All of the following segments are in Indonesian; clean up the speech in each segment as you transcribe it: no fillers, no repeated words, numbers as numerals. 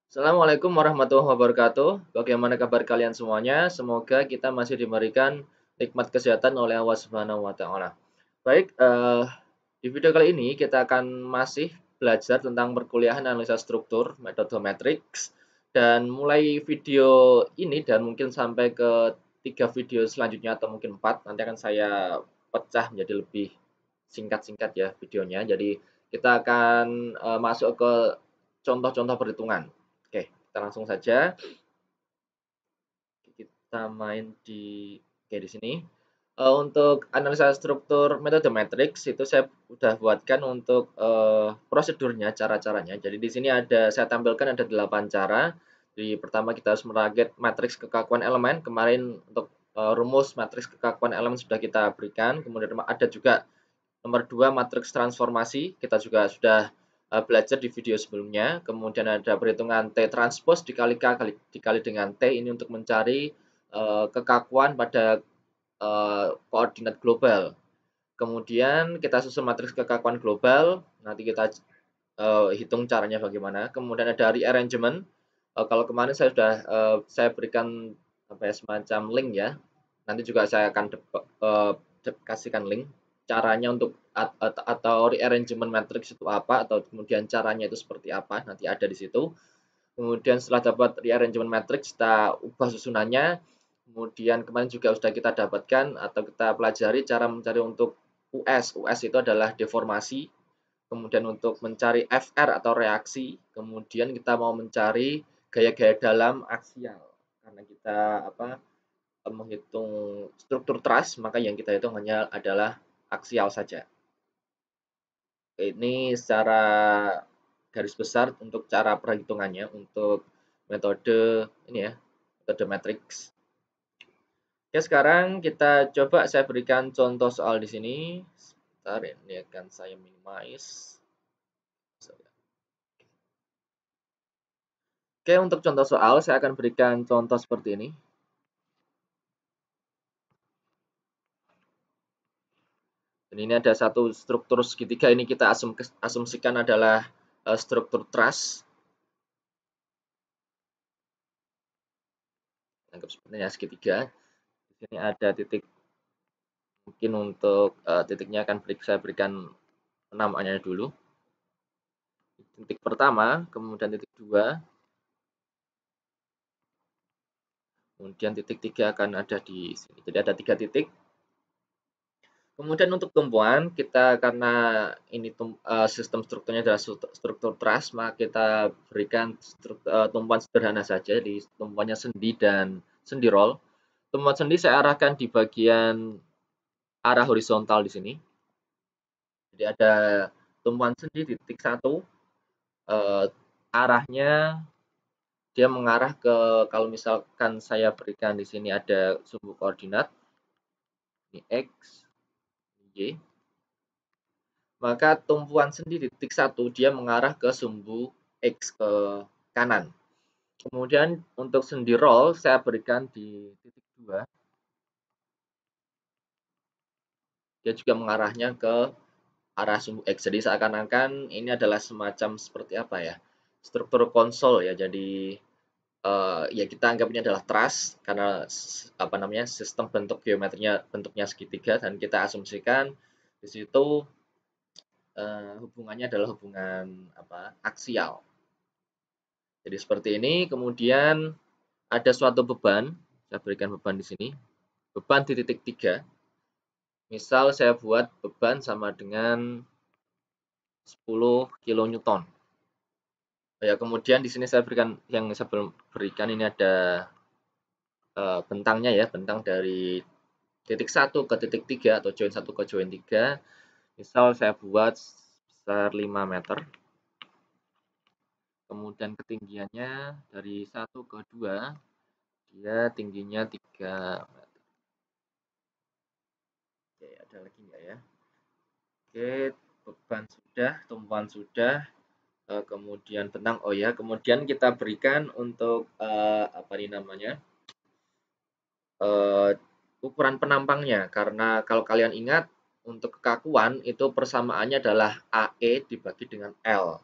Assalamualaikum warahmatullahi wabarakatuh. Bagaimana kabar kalian semuanya? Semoga kita masih diberikan nikmat kesehatan oleh Allah Subhanahu wa taala. Baik, di video kali ini kita akan masih belajar tentang perkuliahan analisa struktur metode matriks dan mulai video ini dan mungkin sampai ke 3 video selanjutnya atau mungkin 4 nanti akan saya pecah menjadi lebih singkat-singkat ya videonya. Jadi kita akan, masuk ke contoh-contoh perhitungan. Oke, kita langsung saja. Kita main di di sini. Untuk analisa struktur metode matriks itu saya udah buatkan untuk, prosedurnya, cara-caranya. Jadi di sini saya tampilkan ada 8 cara. Di pertama kita harus merakit matriks kekakuan elemen. Kemarin untuk, rumus matriks kekakuan elemen sudah kita berikan. Kemudian ada juga nomor 2 matriks transformasi, kita juga sudah belajar di video sebelumnya. Kemudian ada perhitungan T transpose dikali K dikali dengan T ini untuk mencari kekakuan pada koordinat global. Kemudian kita susun matriks kekakuan global, nanti kita hitung caranya bagaimana. Kemudian ada rearrangement. Kalau kemarin saya berikan apa ya, semacam link ya. Nanti juga saya akan kasihkan link caranya untuk atau rearrangement matrix itu apa atau kemudian caranya itu seperti apa, nanti ada di situ. Kemudian setelah dapat rearrangement matrix kita ubah susunannya. Kemudian kemarin juga sudah kita dapatkan atau kita pelajari cara mencari untuk US. US itu adalah deformasi. Kemudian untuk mencari FR atau reaksi, kemudian kita mau mencari gaya-gaya dalam aksial. Karena kita menghitung struktur truss, maka yang kita hitung hanya adalah aksial saja. Ini secara garis besar untuk cara perhitungannya untuk metode ini ya, metode matriks. Oke, sekarang kita coba saya berikan contoh soal di sini. Sebentar, ini akan saya minimize. Oke, untuk contoh soal saya akan berikan contoh seperti ini. Dan ini ada satu struktur segitiga, ini kita asumsikan adalah struktur truss. Anggap sepertinya segitiga. Di sini ada titik, mungkin untuk titiknya akan saya berikan namanya dulu. Titik pertama, kemudian titik 2, kemudian titik 3 akan ada di sini. Jadi ada 3 titik. Kemudian untuk tumpuan, kita karena ini sistem strukturnya adalah struktur truss, maka kita berikan tumpuan sederhana saja, di tumpuannya sendi dan sendi roll. Tumpuan sendi saya arahkan di bagian arah horizontal di sini. Jadi ada tumpuan sendi di titik 1, arahnya dia mengarah ke, kalau misalkan saya berikan di sini ada sumbu koordinat, ini X, Y, maka tumpuan sendi di titik 1 dia mengarah ke sumbu X ke kanan. Kemudian untuk sendi roll saya berikan di titik 2. Dia juga mengarahnya ke arah sumbu X. Jadi seakan-akan ini adalah semacam seperti apa ya? Struktur konsol ya. Jadi ya kita anggapnya adalah truss karena sistem bentuk geometrinya bentuknya segitiga dan kita asumsikan di situ hubungannya adalah hubungan aksial. Jadi seperti ini, kemudian ada suatu beban, saya berikan beban di sini, beban di titik 3. Misal saya buat beban sama dengan 10 kilonewton. Ya, kemudian di sini saya berikan yang saya belum berikan ini ada bentangnya ya, bentang dari titik 1 ke titik 3 atau join 1 ke join 3. Misal saya buat sebesar 5 meter. Kemudian ketinggiannya dari 1 ke 2, dia tingginya 3 meter. Oke, ada lagi enggak ya? Oke, beban sudah, tumpuan sudah, kemudian bentang, oh ya, kemudian kita berikan untuk apa ini namanya, ukuran penampangnya, karena kalau kalian ingat untuk kekakuan itu persamaannya adalah AE dibagi dengan L.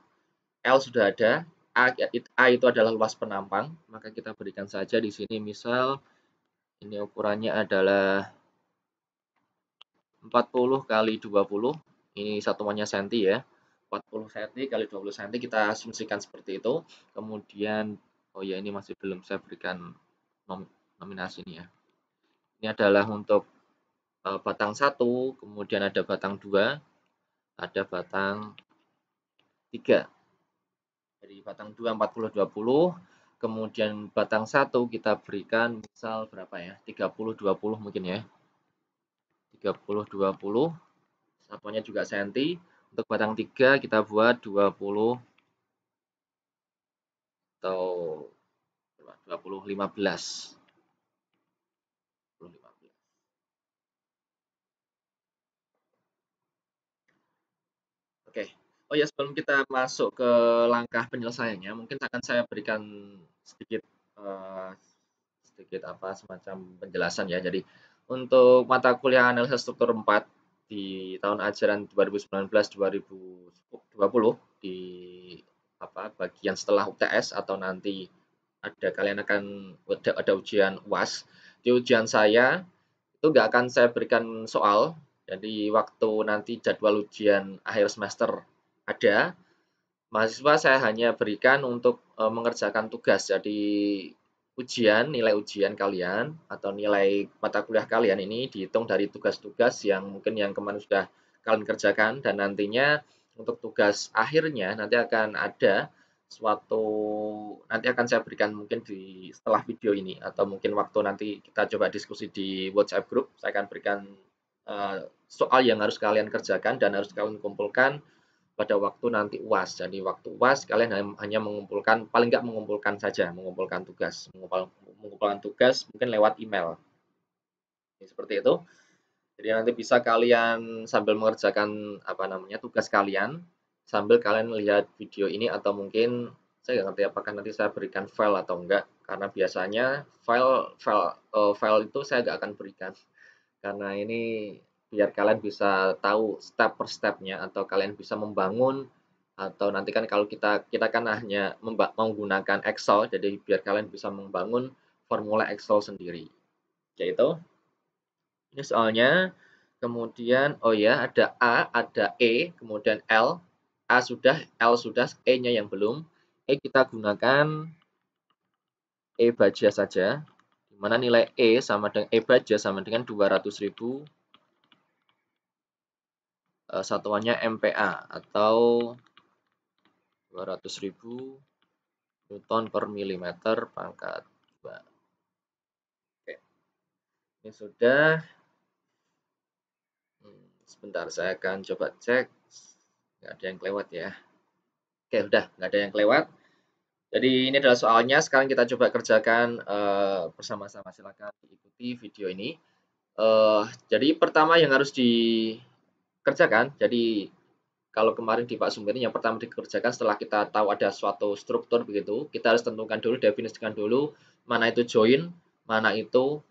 L sudah ada, A itu adalah luas penampang, maka kita berikan saja di sini misal ini ukurannya adalah 40 kali 20, ini satuannya senti ya. 40 cm kali 20 cm kita asumsikan seperti itu. Kemudian oh ya ini masih belum saya berikan nominasi ini ya. Ini adalah untuk batang 1, kemudian ada batang 2, ada batang 3. Dari batang 2 40 20, kemudian batang 1 kita berikan misal berapa ya? 30 20 mungkin ya. 30 20, satuannya juga senti. Untuk batang 3 kita buat 20 atau 20 15. Oke. Oh ya, sebelum kita masuk ke langkah penyelesaiannya, mungkin akan saya berikan sedikit eh, semacam penjelasan ya. Jadi untuk mata kuliah analisa struktur 4 di tahun ajaran 2019-2020 di bagian setelah UTS atau nanti kalian akan ada ujian UAS. Di ujian saya itu nggak akan saya berikan soal. Jadi waktu nanti jadwal ujian akhir semester ada, mahasiswa saya hanya berikan untuk mengerjakan tugas. Jadi nilai ujian kalian atau nilai mata kuliah kalian ini dihitung dari tugas-tugas yang mungkin yang kemarin sudah kalian kerjakan, dan nantinya untuk tugas akhirnya nanti akan saya berikan mungkin di setelah video ini, atau mungkin waktu nanti kita coba diskusi di WhatsApp group, saya akan berikan soal yang harus kalian kerjakan dan harus kalian kumpulkan pada waktu nanti UAS. Jadi waktu UAS kalian hanya mengumpulkan, paling nggak mengumpulkan saja, mengumpulkan tugas mungkin lewat email. Seperti itu. Jadi nanti bisa kalian sambil mengerjakan tugas kalian, sambil kalian lihat video ini, atau mungkin saya nggak ngerti apakah nanti saya berikan file atau enggak, karena biasanya file itu saya nggak akan berikan, karena ini biar kalian bisa tahu step per stepnya, atau kalian bisa membangun, atau nanti kan kalau kita kan hanya menggunakan Excel, jadi biar kalian bisa membangun formula Excel sendiri. Yaitu ini soalnya, kemudian oh ya ada A, ada E, kemudian L. A sudah, L sudah, E-nya yang belum. Kita gunakan E baja saja, di mana nilai E sama dengan E baja sama dengan 200.000, satuannya MPa atau 200.000 Newton per milimeter pangkat 2. Oke, ini sudah. Sebentar, saya akan coba cek. Nggak ada yang kelewat ya. Oke, udah nggak ada yang kelewat. Jadi ini adalah soalnya. Sekarang kita coba kerjakan bersama-sama. Silakan diikuti video ini. Jadi pertama yang harus dikerjakan. Jadi kalau kemarin di Pak Sumber yang pertama dikerjakan setelah kita tahu ada suatu struktur begitu, kita harus tentukan dulu, definisikan dulu mana itu join, mana itu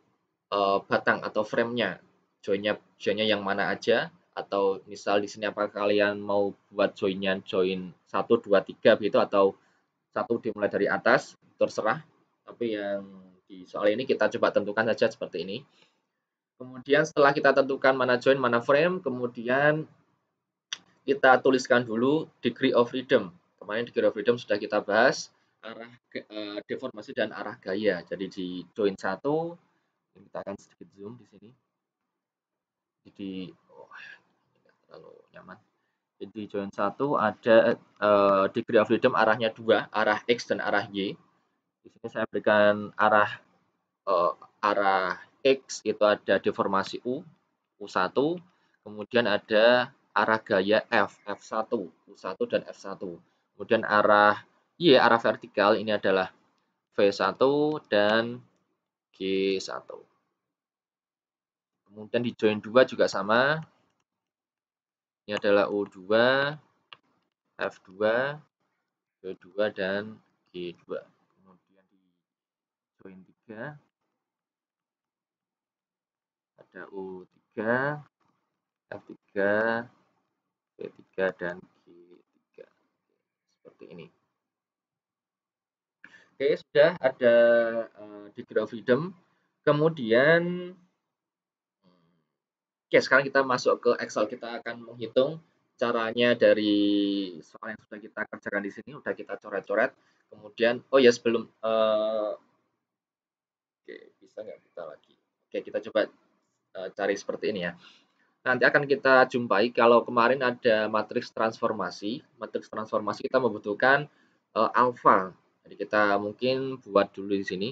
batang atau frame-nya. Join-nya yang mana aja, atau misal di sini apakah kalian mau buat join-nya join 1 2 3 begitu, atau satu dimulai dari atas, terserah. Tapi yang di soal ini kita coba tentukan saja seperti ini. Kemudian setelah kita tentukan mana join, mana frame, kemudian kita tuliskan dulu degree of freedom. Kemarin degree of freedom sudah kita bahas, arah deformasi dan arah gaya. Jadi di join 1, kita akan sedikit zoom di sini. Jadi terlalu nyaman. Jadi join 1 ada degree of freedom arahnya 2, arah X dan arah Y. Di sini saya berikan arah X itu ada deformasi U1, kemudian ada arah gaya F1, U1 dan F1. Kemudian arah Y, arah vertikal ini adalah V1 dan G1. Kemudian di join 2 juga sama. Ini adalah U2, F2, V2 dan G2. Kemudian di join 3 ada U3, F3, V3 dan G3. Seperti ini. Oke, sudah ada degree of freedom. Kemudian, oke, sekarang kita masuk ke Excel. Kita akan menghitung caranya dari soal yang sudah kita kerjakan di sini. Sudah kita coret-coret. Kemudian, oh ya sebelum, oke, bisa nggak kita lagi? Oke, kita coba cari seperti ini ya. Nanti akan kita jumpai kalau kemarin ada matriks transformasi. Matriks transformasi kita membutuhkan alfa. Jadi kita mungkin buat dulu di sini.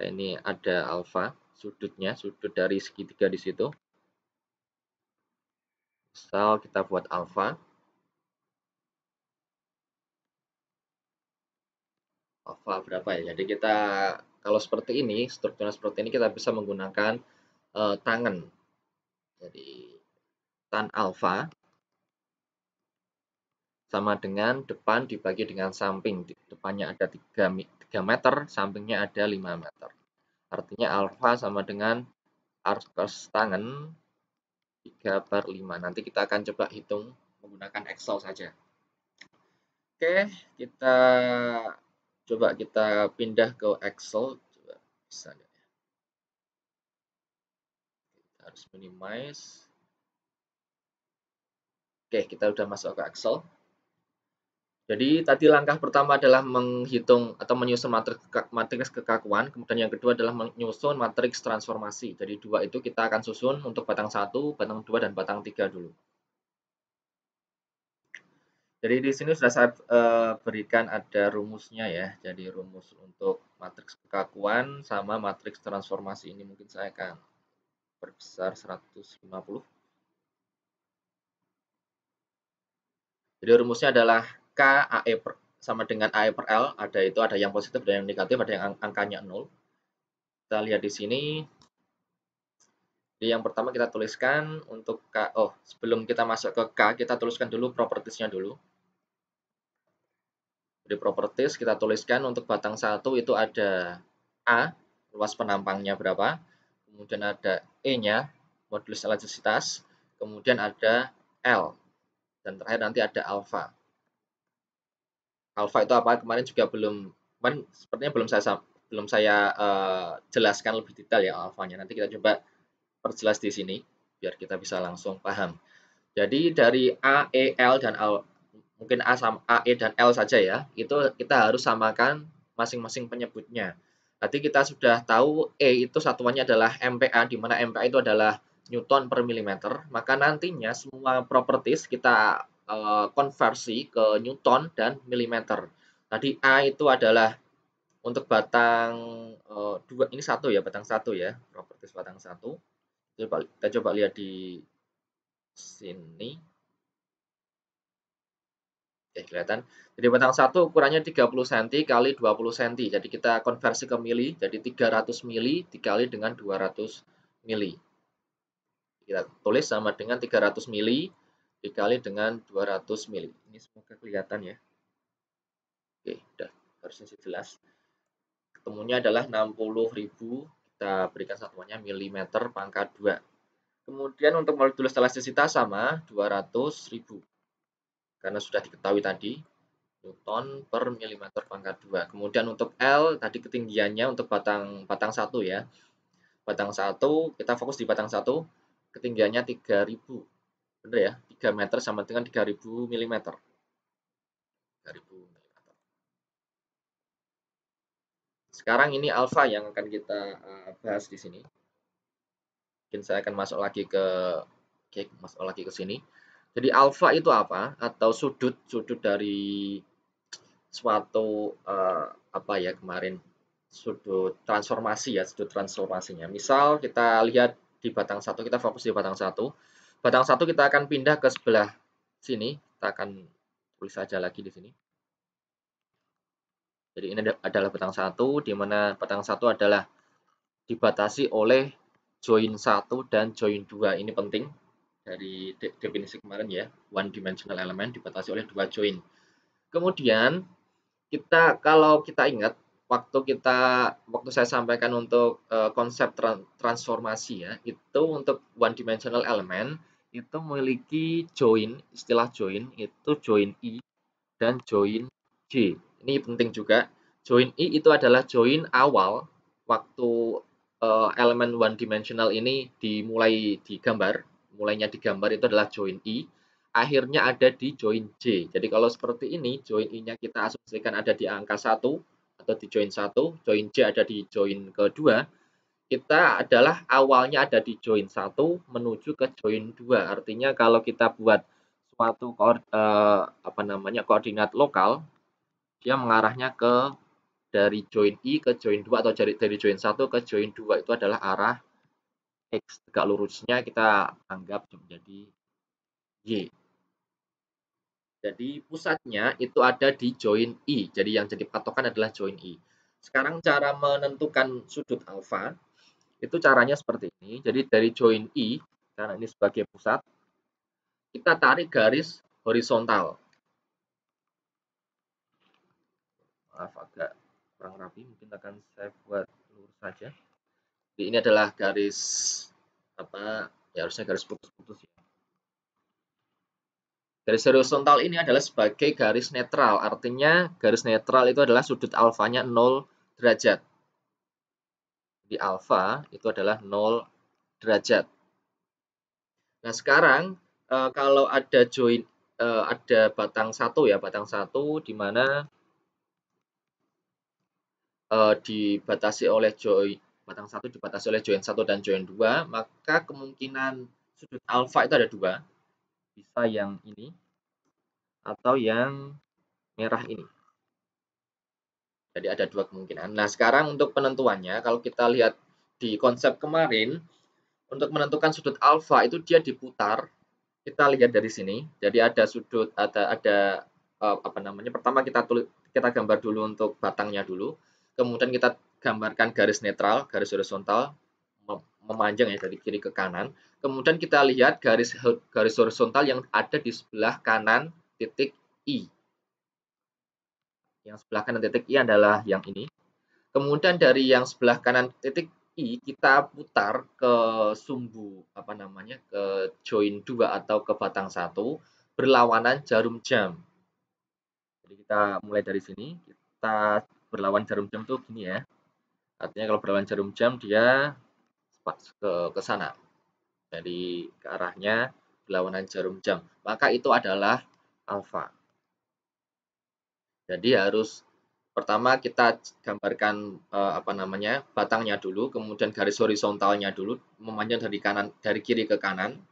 Ini ada alfa, sudutnya, sudut dari segitiga di situ. Misal kita buat alfa. Alfa berapa ya? Jadi kita kalau seperti ini, strukturnya seperti ini kita bisa menggunakan tangen. Jadi tan alfa sama dengan depan dibagi dengan samping. Depannya ada 3 meter, sampingnya ada 5 meter. Artinya alfa sama dengan arc cos tangen 3/5. Nanti kita akan coba hitung menggunakan Excel saja. Oke, kita coba kita pindah ke Excel. Coba bisa nggak ya? Kita harus minimize. Oke, kita udah masuk ke Excel. Jadi tadi langkah pertama adalah menghitung atau menyusun matriks kekakuan, kemudian yang kedua adalah menyusun matriks transformasi. Jadi dua itu kita akan susun untuk batang 1, batang 2, dan batang 3 dulu. Jadi di sini sudah saya berikan ada rumusnya ya. Jadi rumus untuk matriks kekakuan sama matriks transformasi ini mungkin saya akan perbesar 150. Jadi rumusnya adalah K AE sama dengan AE per L, ada yang positif, ada yang negatif, ada yang angkanya 0. Kita lihat di sini. Jadi yang pertama kita tuliskan untuk K. Oh, sebelum kita masuk ke K, kita tuliskan dulu propertiesnya dulu. Jadi properties kita tuliskan untuk batang 1 itu ada A, luas penampangnya berapa. Kemudian ada E-nya, modulus elastisitas. Kemudian ada L. Dan terakhir nanti ada alfa. Alfa itu apa? Kemarin juga sepertinya belum saya jelaskan lebih detail ya alfanya. Nanti kita coba perjelas di sini biar kita bisa langsung paham. Jadi dari A, E, L dan mungkin A, E dan L saja ya. Itu kita harus samakan masing-masing penyebutnya. Tadi kita sudah tahu E itu satuannya adalah MPa, di mana MPa itu adalah Newton per milimeter. Maka nantinya semua properties kita konversi ke Newton dan milimeter. Tadi A itu adalah untuk batang 2, ini satu ya, batang 1 ya, properties batang 1. Kita coba lihat di sini. Oke, kelihatan. Jadi batang 1 ukurannya 30 cm kali 20 cm. Jadi kita konversi ke mili, jadi 300 mili dikali dengan 200 mili. Kita tulis sama dengan 300 mili dikali dengan 200 mili. Ini semoga kelihatan ya. Oke, udah harusnya sih jelas. Ketemunya adalah 60.000, kita berikan satuannya milimeter pangkat 2. Kemudian untuk modulus elastisitas sama 200.000. Karena sudah diketahui tadi, Newton per milimeter pangkat 2. Kemudian untuk L, tadi ketinggiannya untuk batang 1 ya. Batang 1, kita fokus di batang 1, ketinggiannya 3.000. Benar ya, 3 meter sama dengan 3.000 mm. 3.000 mm. Sekarang ini alfa yang akan kita bahas di sini. Mungkin saya akan masuk lagi ke sini. Jadi alfa itu apa? Atau sudut dari suatu apa ya kemarin sudut transformasi ya, sudut transformasinya. Misal kita lihat di batang 1, kita fokus di batang 1. Batang 1 kita akan pindah ke sebelah sini. Kita akan tulis saja lagi di sini. Jadi ini adalah batang 1, di mana batang 1 adalah dibatasi oleh join 1 dan join 2. Ini penting dari definisi kemarin ya. One dimensional element dibatasi oleh 2 join. Kemudian kalau kita ingat waktu saya sampaikan untuk konsep transformasi ya, itu untuk one dimensional element itu memiliki join, istilah join itu join I dan join J. Ini penting juga. Join I itu adalah join awal waktu elemen one dimensional ini dimulai digambar, mulainya digambar itu adalah join I, akhirnya ada di join J. Jadi kalau seperti ini, join I-nya kita asumsikan ada di angka 1 atau di join 1, join J ada di join kedua, kita adalah awalnya ada di join 1 menuju ke join 2. Artinya kalau kita buat suatu koordinat lokal, dia mengarahnya ke dari join I ke join 2 atau dari join 1 ke join 2 itu adalah arah X. Tegak lurusnya kita anggap menjadi Y. Jadi pusatnya itu ada di join I. Jadi yang jadi patokan adalah join I. Sekarang cara menentukan sudut alfa itu caranya seperti ini. Jadi dari join I, karena ini sebagai pusat, kita tarik garis horizontal. Maaf agak kurang rapi, mungkin akan saya buat lurus saja. Jadi ini adalah garis ya harusnya garis putus-putus ya. Garis horizontal ini adalah sebagai garis netral, artinya garis netral itu adalah sudut alfanya 0 derajat. Di alfa itu adalah 0 derajat. Nah sekarang kalau ada ada batang 1 ya, batang 1 di mana dibatasi oleh batang 1 dibatasi oleh join 1 dan join 2, maka kemungkinan sudut alfa itu ada 2. Bisa yang ini atau yang merah ini. Jadi ada 2 kemungkinan. Nah, sekarang untuk penentuannya, kalau kita lihat di konsep kemarin, untuk menentukan sudut alfa itu dia diputar. Kita lihat dari sini. Jadi ada sudut, pertama kita gambar dulu untuk batangnya dulu. Kemudian kita gambarkan garis netral, garis horizontal memanjang ya dari kiri ke kanan. Kemudian kita lihat garis horizontal yang ada di sebelah kanan titik I. Yang sebelah kanan titik I adalah yang ini. Kemudian dari yang sebelah kanan titik I kita putar ke sumbu ke join 2 atau ke batang 1 berlawanan jarum jam. Jadi kita mulai dari sini, kita berlawan jarum jam tuh gini ya. Artinya kalau berlawan jarum jam dia ke sana. Jadi ke arahnya berlawanan jarum jam. Maka itu adalah alfa. Jadi harus pertama kita gambarkan batangnya dulu, kemudian garis horizontalnya dulu memanjang dari kiri ke kanan.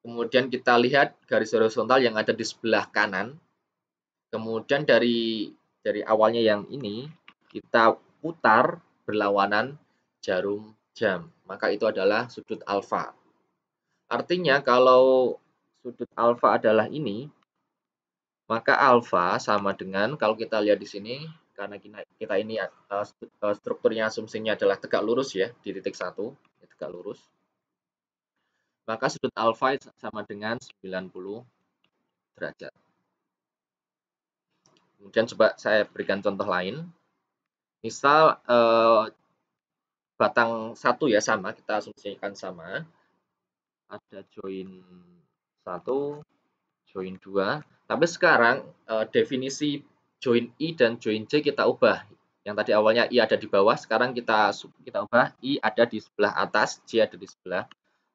Kemudian kita lihat garis horizontal yang ada di sebelah kanan. Kemudian dari awalnya yang ini kita putar berlawanan jarum jam. Maka itu adalah sudut alfa. Artinya kalau sudut alfa adalah ini, maka alfa sama dengan kalau kita lihat di sini karena kita ini strukturnya asumsinya adalah tegak lurus ya di titik 1, tegak lurus. Maka sudut alfa sama dengan 90 derajat. Kemudian coba saya berikan contoh lain. Misal batang 1 ya sama, kita asumsikan sama. Ada join 1, join 2. Tapi sekarang definisi join I dan join J kita ubah. Yang tadi awalnya I ada di bawah, sekarang kita ubah I ada di sebelah atas, J ada di sebelah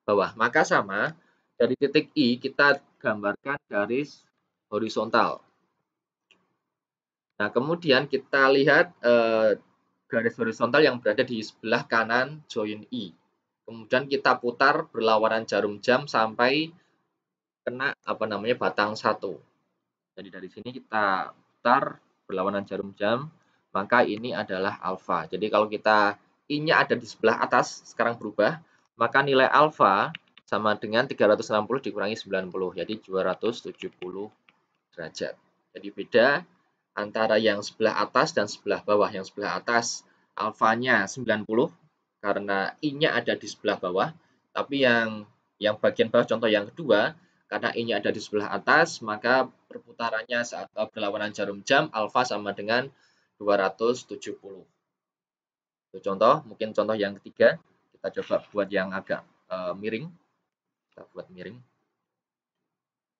bawah. Maka sama, dari titik I kita gambarkan garis horizontal. Nah, kemudian kita lihat garis horizontal yang berada di sebelah kanan join I. Kemudian kita putar berlawanan jarum jam sampai kena batang 1. Jadi dari sini kita putar berlawanan jarum jam, maka ini adalah alfa. Jadi kalau kita I-nya ada di sebelah atas, sekarang berubah, maka nilai alfa sama dengan 360 dikurangi 90, jadi 270 derajat. Jadi beda antara yang sebelah atas dan sebelah bawah. Yang sebelah atas alfanya 90 karena I-nya ada di sebelah bawah, tapi yang bagian bawah contoh yang kedua karena I-nya ada di sebelah atas, maka perputarannya saat berlawanan jarum jam alfa sama dengan 270. Itu contoh, mungkin contoh yang ketiga, kita coba buat yang agak miring. Kita buat miring.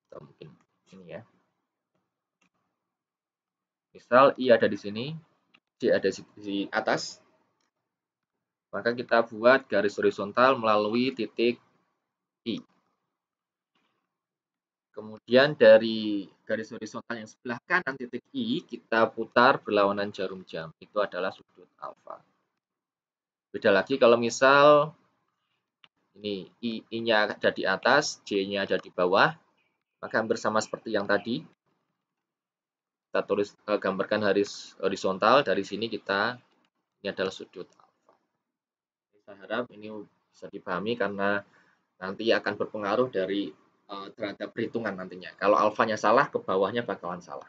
Atau mungkin ini ya. Misal I ada di sini, D ada di atas, maka kita buat garis horizontal melalui titik I. Kemudian dari garis horizontal yang sebelah kanan titik I, kita putar berlawanan jarum jam. Itu adalah sudut alfa. Beda lagi kalau misal ini I-nya ada di atas, J-nya ada di bawah, maka hampir sama seperti yang tadi. Kita tulis gambarkan garis horizontal, dari sini ini adalah sudut alfa. Saya harap ini bisa dipahami karena nanti akan berpengaruh terhadap perhitungan nantinya. Kalau alfanya salah, ke bawahnya bakalan salah.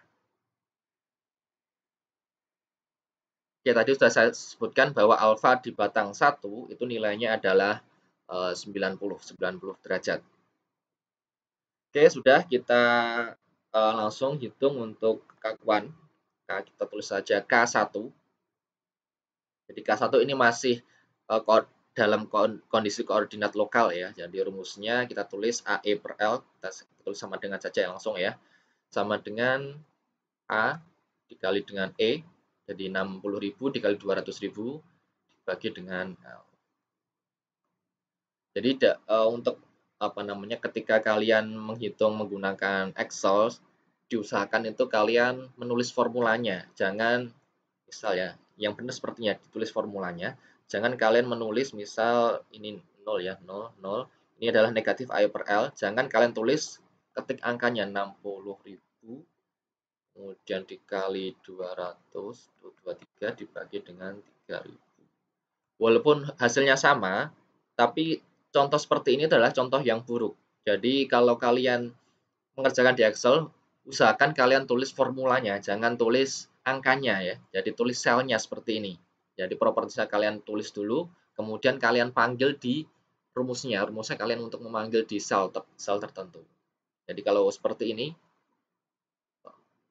Oke, tadi sudah saya sebutkan bahwa alfa di batang 1 itu nilainya adalah 90 derajat. Oke, sudah kita langsung hitung untuk kekakuan. Kita tulis saja K1. Jadi K1 ini masih dalam kondisi koordinat lokal ya. Jadi rumusnya kita tulis AE per L, kita tulis sama dengan saja langsung ya. Sama dengan A dikali dengan E, jadi 60.000 dikali 200.000 dibagi dengan L. Jadi untuk ketika kalian menghitung menggunakan Excel, diusahakan itu kalian menulis formulanya. Jangan misal ya, yang benar sepertinya ditulis formulanya. Jangan kalian menulis misal ini 0 ya, 0, 0. Ini adalah negatif I per L. Jangan kalian tulis ketik angkanya 60.000 kemudian dikali 223 dibagi dengan 3.000. Walaupun hasilnya sama, tapi contoh seperti ini adalah contoh yang buruk. Jadi kalau kalian mengerjakan di Excel, usahakan kalian tulis formulanya, jangan tulis angkanya ya. Jadi tulis selnya seperti ini. Jadi propertinya kalian tulis dulu, kemudian kalian panggil di rumusnya. Rumusnya kalian untuk memanggil di sel tertentu. Jadi kalau seperti ini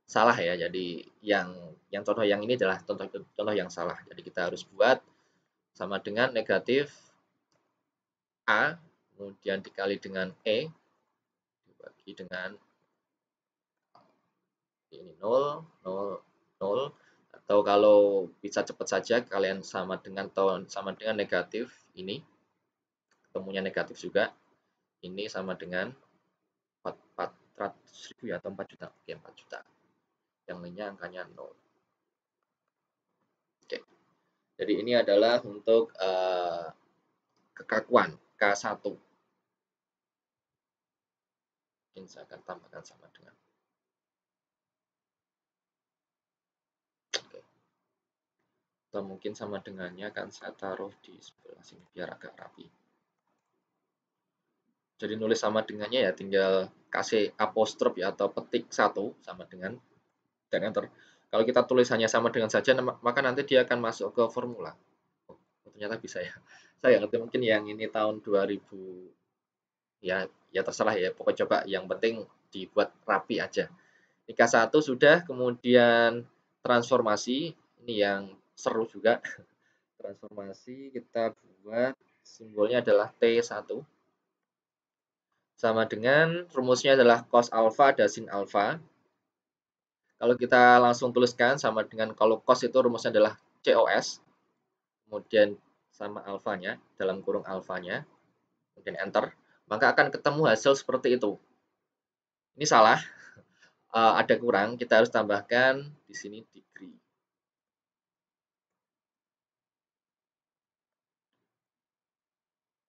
salah ya. Jadi yang contoh yang ini adalah contoh yang salah. Jadi kita harus buat sama dengan negatif A, kemudian dikali dengan E, dibagi dengan ini 0, 0, 0, atau kalau bisa cepat saja kalian sama dengan negatif ini, ketemunya negatif juga, ini sama dengan 400.000 ya, atau 4 juta, oke 4 juta, yang lainnya angkanya 0. Oke, jadi ini adalah untuk kekakuan K1. Mungkin saya akan tambahkan sama dengan oke. Atau mungkin sama dengannya kan saya taruh di sebelah sini biar agak rapi. Jadi nulis sama dengannya ya tinggal kasih apostrof ya atau petik 1 sama dengan dan enter. Kalau kita tulis hanya sama dengan saja maka nanti dia akan masuk ke formula. Oh, ternyata bisa ya. Saya ngerti mungkin yang ini tahun 2000 ya ya terserah ya. Pokoknya coba yang penting dibuat rapi aja. Nikah 1 sudah, kemudian transformasi ini yang seru juga. Transformasi kita buat simbolnya adalah T1 sama dengan rumusnya adalah cos alfa dan sin alfa. Kalau kita langsung tuliskan sama dengan kalau cos itu rumusnya adalah COS, kemudian sama alfanya, dalam kurung alfanya, kemudian enter, maka akan ketemu hasil seperti itu. Ini salah, ada kurang, kita harus tambahkan di sini degree.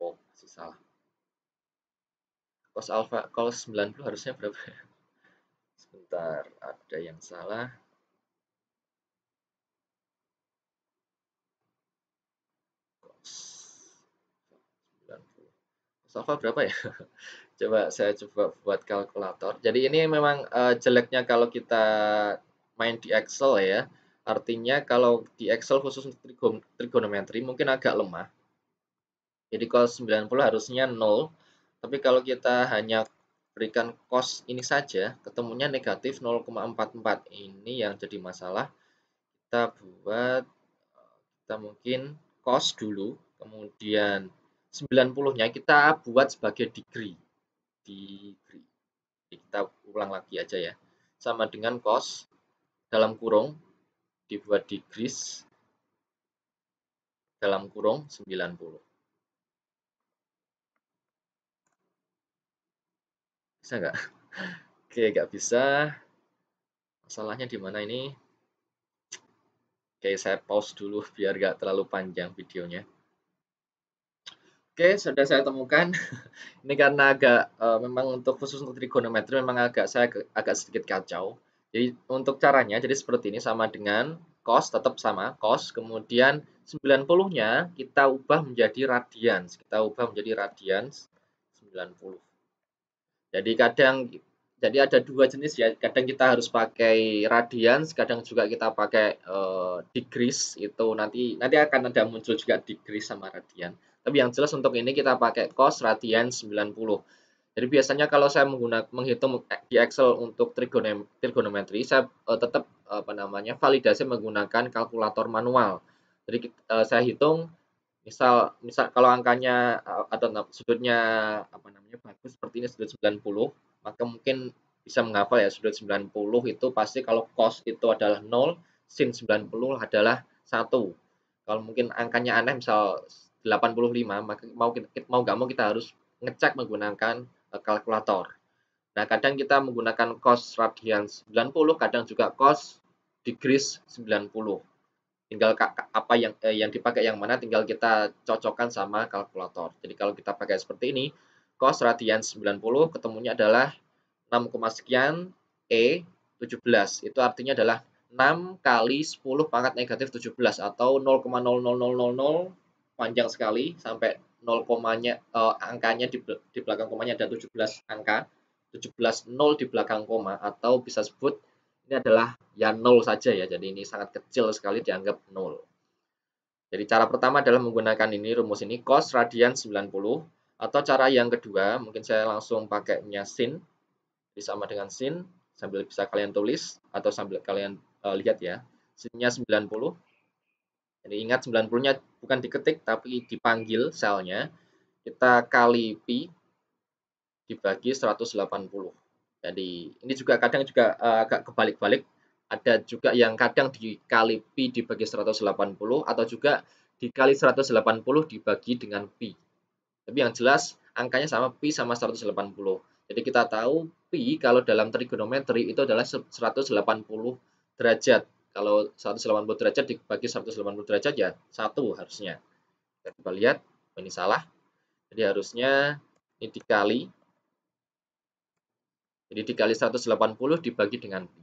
Oh, masih salah. Cos alfa, cos 90 harusnya berapa? Sebentar, ada yang salah. Cos 90. Cos alfa berapa ya? Saya coba buat kalkulator. Jadi ini memang jeleknya kalau kita main di Excel ya. Artinya kalau di Excel khusus untuk trigonometri mungkin agak lemah. Jadi cos 90 harusnya 0. Tapi kalau kita hanya berikan cos ini saja, ketemunya negatif 0,44. Ini yang jadi masalah. Kita mungkin cos dulu, kemudian 90-nya kita buat sebagai degree. Degree. Jadi kita ulang lagi aja ya. Sama dengan cos dalam kurung dibuat degrees dalam kurung 90. Bisa nggak? Oke, nggak bisa. Masalahnya di mana ini? Oke, saya pause dulu biar nggak terlalu panjang videonya. Oke, sudah saya temukan. Ini karena agak memang untuk khusus untuk trigonometri memang agak sedikit kacau. Jadi untuk caranya jadi seperti ini sama dengan cos tetap sama cos, kemudian 90-nya kita ubah menjadi radians. Kita ubah menjadi radians 90. Jadi ada dua jenis ya. Kadang kita harus pakai radians, kadang juga kita pakai degrees. Itu nanti akan ada muncul juga degrees sama radian. Tapi yang jelas untuk ini kita pakai cos radians 90. Jadi biasanya kalau saya menghitung di Excel untuk trigonometri, saya tetap apa namanya validasi menggunakan kalkulator manual. Jadi saya hitung misal misal kalau angkanya atau sudutnya apa namanya bagus seperti ini sudut 90, maka mungkin bisa menghafal ya sudut 90 itu pasti kalau cos itu adalah 0, sin 90 adalah 1. Kalau mungkin angkanya aneh misal 85, maka mau nggak mau kita harus ngecek menggunakan kalkulator. Nah, kadang kita menggunakan cos radian 90, kadang juga cos degrees 90. Tinggal apa yang dipakai yang mana tinggal kita cocokkan sama kalkulator. Jadi kalau kita pakai seperti ini, cos radian 90 ketemunya adalah 6, sekian E 17. Itu artinya adalah 6 kali 10 pangkat negatif 17 atau 0,00000 panjang sekali sampai 0, angkanya di belakang komanya ada 17 angka, 17 nol di belakang koma atau bisa sebut ini adalah ya nol saja ya. Jadi ini sangat kecil sekali dianggap nol. Jadi cara pertama adalah menggunakan ini rumus ini cos radian 90 atau cara yang kedua mungkin saya langsung pakainya sin sama dengan sin sambil bisa kalian tulis atau sambil kalian lihat ya. Sinnya 90. Jadi ingat 90-nya bukan diketik tapi dipanggil selnya. Kita kali pi dibagi 180. Jadi ini juga kadang juga agak kebalik-balik. Ada juga yang kadang dikali pi dibagi 180 atau juga dikali 180 dibagi dengan pi. Tapi yang jelas angkanya sama pi sama 180. Jadi kita tahu pi kalau dalam trigonometri itu adalah 180 derajat. Kalau 180 derajat dibagi 180 derajat ya 1 harusnya. Kita coba lihat, ini salah. Jadi harusnya ini dikali. Jadi dikali 180 dibagi dengan pi.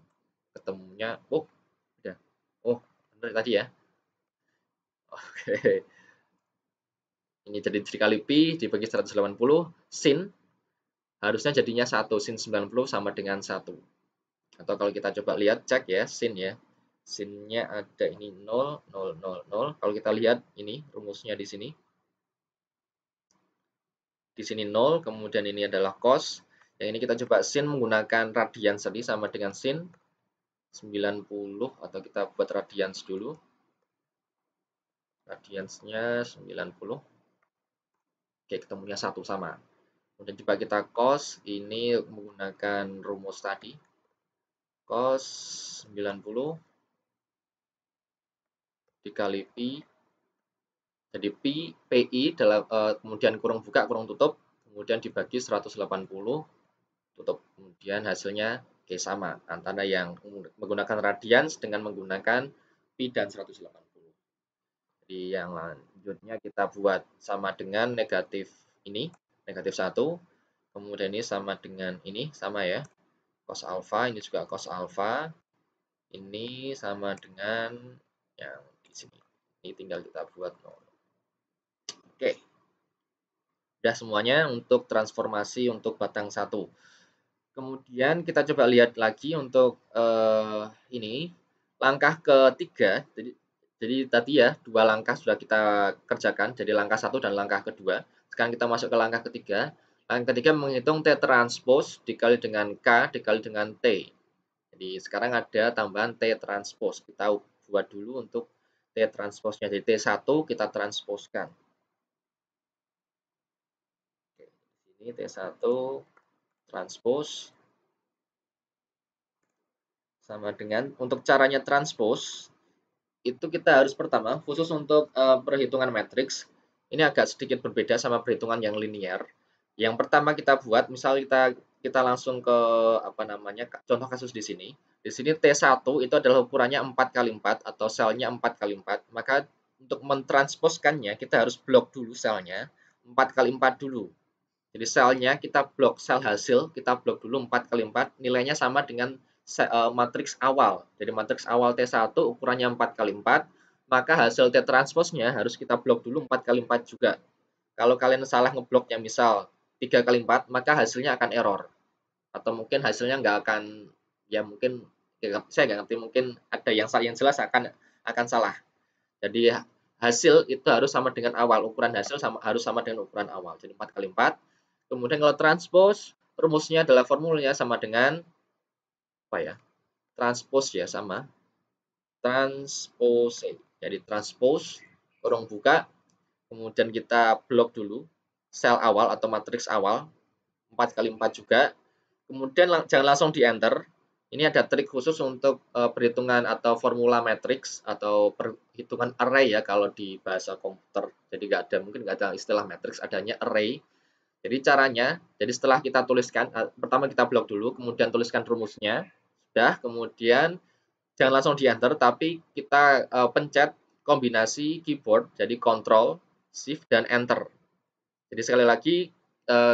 Ketemunya, udah. Oh, benar tadi ya. Oke. Ini jadi dikali pi dibagi 180 sin harusnya jadinya 1, sin 90 sama dengan 1. Atau kalau kita coba lihat, cek ya, sin ya. Sinnya ada ini 0, 0, 0, 0. Kalau kita lihat ini rumusnya di sini. Di sini 0, kemudian ini adalah cos. Yang ini kita coba sin menggunakan radians tadi sama dengan sin 90 atau kita buat radians dulu. Radiansnya 90. Oke, ketemunya 1 sama. Kemudian coba kita cos, ini menggunakan rumus tadi. Cos 90 dikali pi. Jadi PI kemudian kurung buka, kurung tutup, kemudian dibagi 180, tutup. Kemudian hasilnya sama antara yang menggunakan radians dengan menggunakan pi dan 180. Jadi yang lanjutnya kita buat sama dengan negatif ini, negatif 1. Kemudian ini sama dengan ini, sama ya. Cos alfa, ini juga cos alfa. Ini sama dengan yang di sini. Ini tinggal kita buat 0. Oke. Sudah semuanya untuk transformasi untuk batang 1. Kemudian kita coba lihat lagi untuk ini langkah ketiga. Jadi tadi ya 2 langkah sudah kita kerjakan. Jadi langkah 1 dan langkah kedua. Sekarang kita masuk ke langkah ketiga. Langkah ketiga menghitung T transpose dikali dengan K dikali dengan T. Jadi sekarang ada tambahan T transpose. Kita buat dulu untuk T transposnya. Jadi T1 kita transposkan. Oke, ini T1 transpose sama dengan untuk caranya transpose itu kita harus pertama, khusus untuk perhitungan matriks, ini agak sedikit berbeda sama perhitungan yang linear. Yang pertama kita buat, misal kita langsung ke apa namanya, contoh kasus di sini. Di sini T1 itu adalah ukurannya 4 kali 4 atau selnya 4 kali 4. Maka untuk mentransposkannya kita harus blok dulu selnya 4 kali 4 dulu. Jadi selnya kita blok sel hasil, kita blok dulu 4 kali 4, nilainya sama dengan matriks awal. Jadi matriks awal T1 ukurannya 4 kali 4, maka hasil T transposnya harus kita blok dulu 4 kali 4 juga. Kalau kalian salah ngebloknya misal 3 kali 4, maka hasilnya akan error. Atau mungkin hasilnya nggak akan, ya mungkin, ya, saya nggak ngerti, mungkin ada yang jelas akan salah. Jadi hasil itu harus sama dengan awal, ukuran hasil harus sama dengan ukuran awal. Jadi 4 kali 4. Kemudian kalau transpose, rumusnya adalah formulanya sama dengan apa ya? Transpose ya, sama transpose. Jadi transpose kurung buka, kemudian kita blok dulu sel awal atau matriks awal 4 kali 4 juga. Kemudian jangan langsung di enter. Ini ada trik khusus untuk perhitungan atau formula matriks atau perhitungan array ya kalau di bahasa komputer. Jadi mungkin nggak ada istilah matriks, adanya array. Jadi caranya, jadi setelah kita tuliskan, pertama kita blok dulu, kemudian tuliskan rumusnya, sudah, kemudian jangan langsung di enter, tapi kita pencet kombinasi keyboard, jadi Ctrl, Shift, dan Enter. Jadi sekali lagi,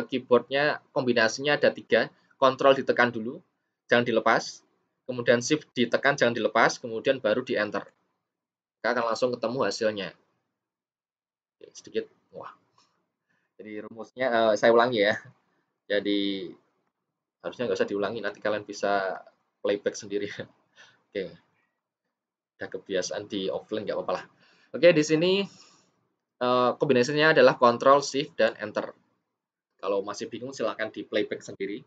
keyboardnya kombinasinya ada 3, Ctrl ditekan dulu, jangan dilepas, kemudian Shift ditekan, jangan dilepas, kemudian baru di Enter. Kita akan langsung ketemu hasilnya. Oke, sedikit, wah. Jadi rumusnya, saya ulangi ya. Jadi harusnya nggak usah diulangi, nanti kalian bisa playback sendiri. Oke, udah kebiasaan di offline nggak apa-apa lah. Oke, di sini kombinasinya adalah Ctrl, Shift, dan Enter. Kalau masih bingung silahkan di playback sendiri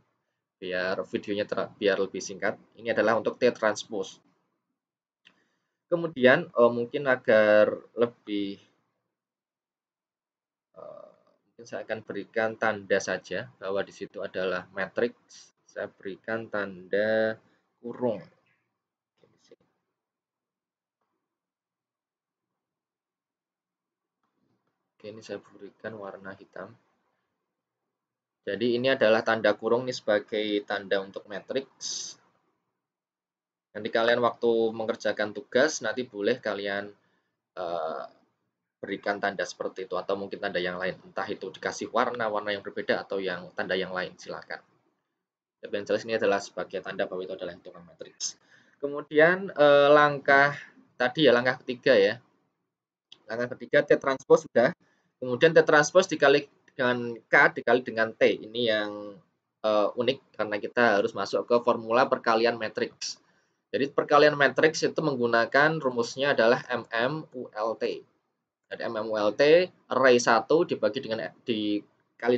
biar videonya biar lebih singkat. Ini adalah untuk T transpose. Kemudian mungkin agar lebih mungkin saya akan berikan tanda saja bahwa di situ adalah matriks. Saya berikan tanda kurung. Oke, ini saya berikan warna hitam. Jadi ini adalah tanda kurung ini sebagai tanda untuk matriks. Nanti kalian waktu mengerjakan tugas nanti boleh kalian berikan tanda seperti itu atau mungkin tanda yang lain. Entah itu dikasih warna yang berbeda atau yang tanda yang lain, silakan. Tapi yang jelas ini adalah sebagai tanda bahwa itu adalah hitungan matriks. Kemudian langkah tadi ya, langkah ketiga ya. Langkah ketiga T transpose sudah. Kemudian T transpose dikali dengan K dikali dengan T. Ini yang unik karena kita harus masuk ke formula perkalian matriks. Jadi perkalian matriks itu menggunakan rumusnya adalah MMULT. Jadi MMULT array 1 dikali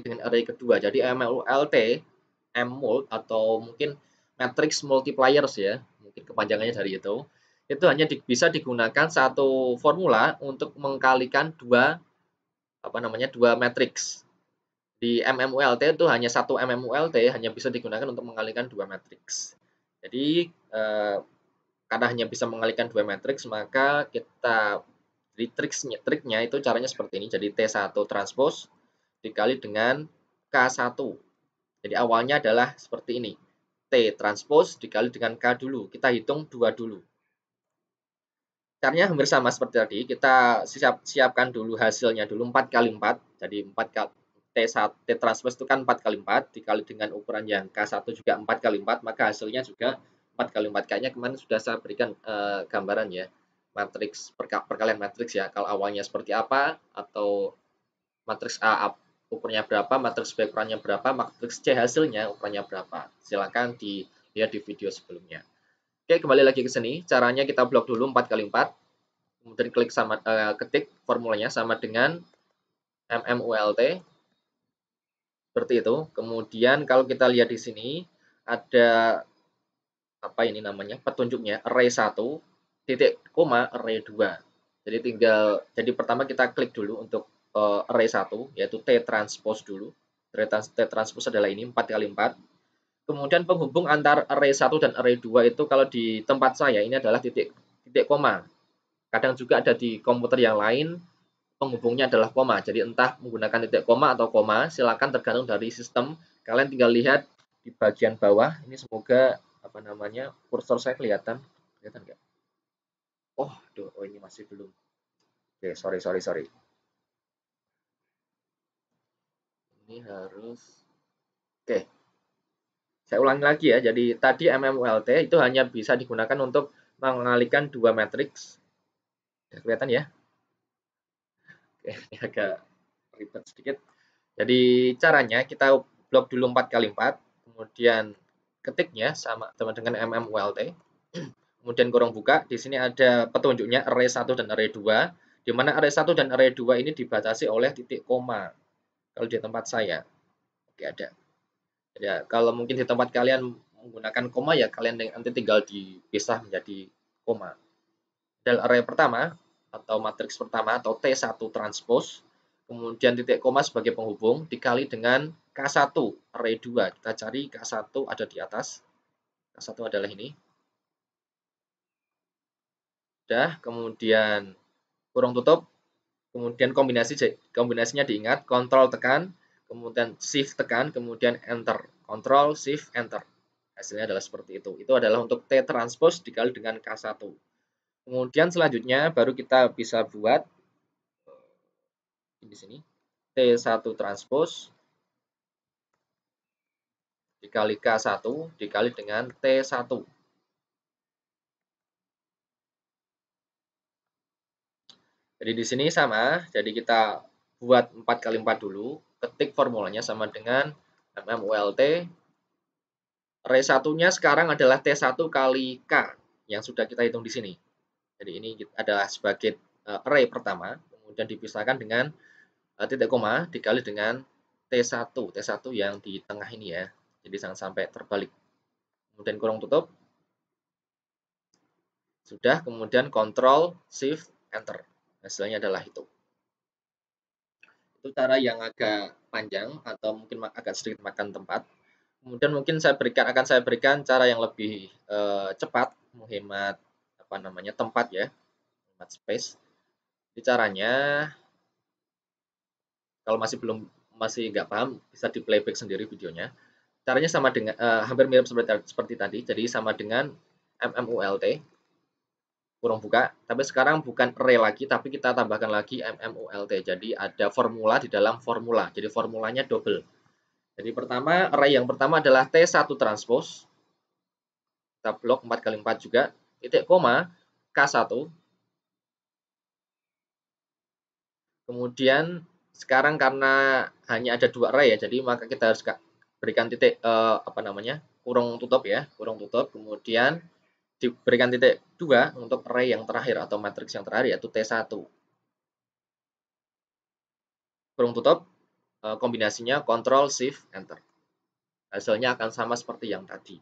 dengan array kedua. Jadi MMULT mmult atau mungkin matrix multipliers ya, mungkin kepanjangannya dari itu hanya bisa digunakan satu formula untuk mengkalikan dua matriks. Di MMULT itu hanya satu MMULT hanya bisa digunakan untuk mengkalikan dua matriks. Jadi karena hanya bisa mengkalikan dua matriks, maka kita jadi triknya itu caranya seperti ini. Jadi T1 transpose dikali dengan K1. Jadi awalnya adalah seperti ini. T transpose dikali dengan K dulu. Kita hitung 2 dulu. Caranya hampir sama seperti tadi. Kita siapkan dulu hasilnya dulu 4 kali 4. Jadi 4 kali T transpose itu kan 4 kali 4 dikali dengan ukuran yang K1 juga 4 kali 4, maka hasilnya juga 4 kali 4. Kayaknya kemarin sudah saya berikan gambaran ya. Matriks perkalian matriks ya. Kalau awalnya seperti apa atau matriks A ukurnya berapa, matriks B ukurannya berapa, matriks C hasilnya ukurannya berapa. Silakan dilihat di video sebelumnya. Oke, kembali lagi ke sini. Caranya kita blok dulu 4 kali 4. Kemudian klik ketik formulanya sama dengan MMULT. Seperti itu. Kemudian kalau kita lihat di sini ada apa ini namanya? Petunjuknya array 1 titik koma array 2. Jadi pertama kita klik dulu untuk array 1 yaitu T transpose dulu. T transpose adalah ini 4 kali 4. Kemudian penghubung antar array 1 dan array 2 itu kalau di tempat saya ini adalah titik koma. Kadang juga ada di komputer yang lain penghubungnya adalah koma. Jadi entah menggunakan titik koma atau koma, silakan tergantung dari sistem. Kalian tinggal lihat di bagian bawah. Ini semoga apa namanya kursor saya kelihatan. Kelihatan nggak? Oh, oh ini masih belum. Oke, sorry. Ini harus. Oke, saya ulangi lagi ya. Jadi tadi MMULT itu hanya bisa digunakan untuk mengalihkan dua matriks. Kelihatan ya? Oke, ini agak ribet sedikit. Jadi caranya kita blok dulu 4x4, kemudian ketiknya sama dengan MMULT. Kemudian kurung buka, di sini ada petunjuknya array 1 dan array 2, di mana array 1 dan array 2 ini dibatasi oleh titik koma. Kalau di tempat saya, oke ada. Ya, kalau mungkin di tempat kalian menggunakan koma ya kalian nanti tinggal dipisah menjadi koma. Dan array pertama atau matriks pertama atau T1 transpose, kemudian titik koma sebagai penghubung dikali dengan K1 array 2. Kita cari K1 ada di atas. K1 adalah ini. Sudah, kemudian kurung tutup, kemudian kombinasinya diingat, kontrol tekan, kemudian shift tekan, kemudian enter. Kontrol shift enter. Hasilnya adalah seperti itu. Itu adalah untuk T transpose dikali dengan K1. Kemudian selanjutnya baru kita bisa buat di sini T1 transpose dikali K1 dikali dengan T1. Jadi di sini sama, jadi kita buat 4x4 dulu, ketik formulanya sama dengan MMULT. Array satunya sekarang adalah T1 kali K yang sudah kita hitung di sini. Jadi ini adalah sebagai array pertama, kemudian dipisahkan dengan titik koma dikali dengan T1. T1 yang di tengah ini ya. Jadi jangan sampai terbalik. Kemudian kurung tutup. Sudah, kemudian Ctrl Shift Enter. Hasilnya adalah itu. Itu cara yang agak panjang atau mungkin agak sedikit makan tempat. Kemudian mungkin akan saya berikan cara yang lebih cepat menghemat apa namanya tempat ya, hemat space. Jadi caranya kalau masih nggak paham bisa di playback sendiri videonya. Caranya sama dengan hampir mirip seperti tadi. Jadi sama dengan MMULT kurung buka, tapi sekarang bukan array lagi, tapi kita tambahkan lagi MMULT. Jadi ada formula di dalam formula. Jadi formulanya double. Jadi pertama, array yang pertama adalah T1 transpose. Kita blok 4x4 juga. Titik koma, K1. Kemudian sekarang karena hanya ada dua array ya, jadi maka kita harus berikan titik apa namanya kurung tutup ya, kurung tutup. Kemudian diberikan titik 2 untuk array yang terakhir atau matriks yang terakhir yaitu T1. Kurung tutup, kombinasinya Ctrl Shift Enter. Hasilnya akan sama seperti yang tadi.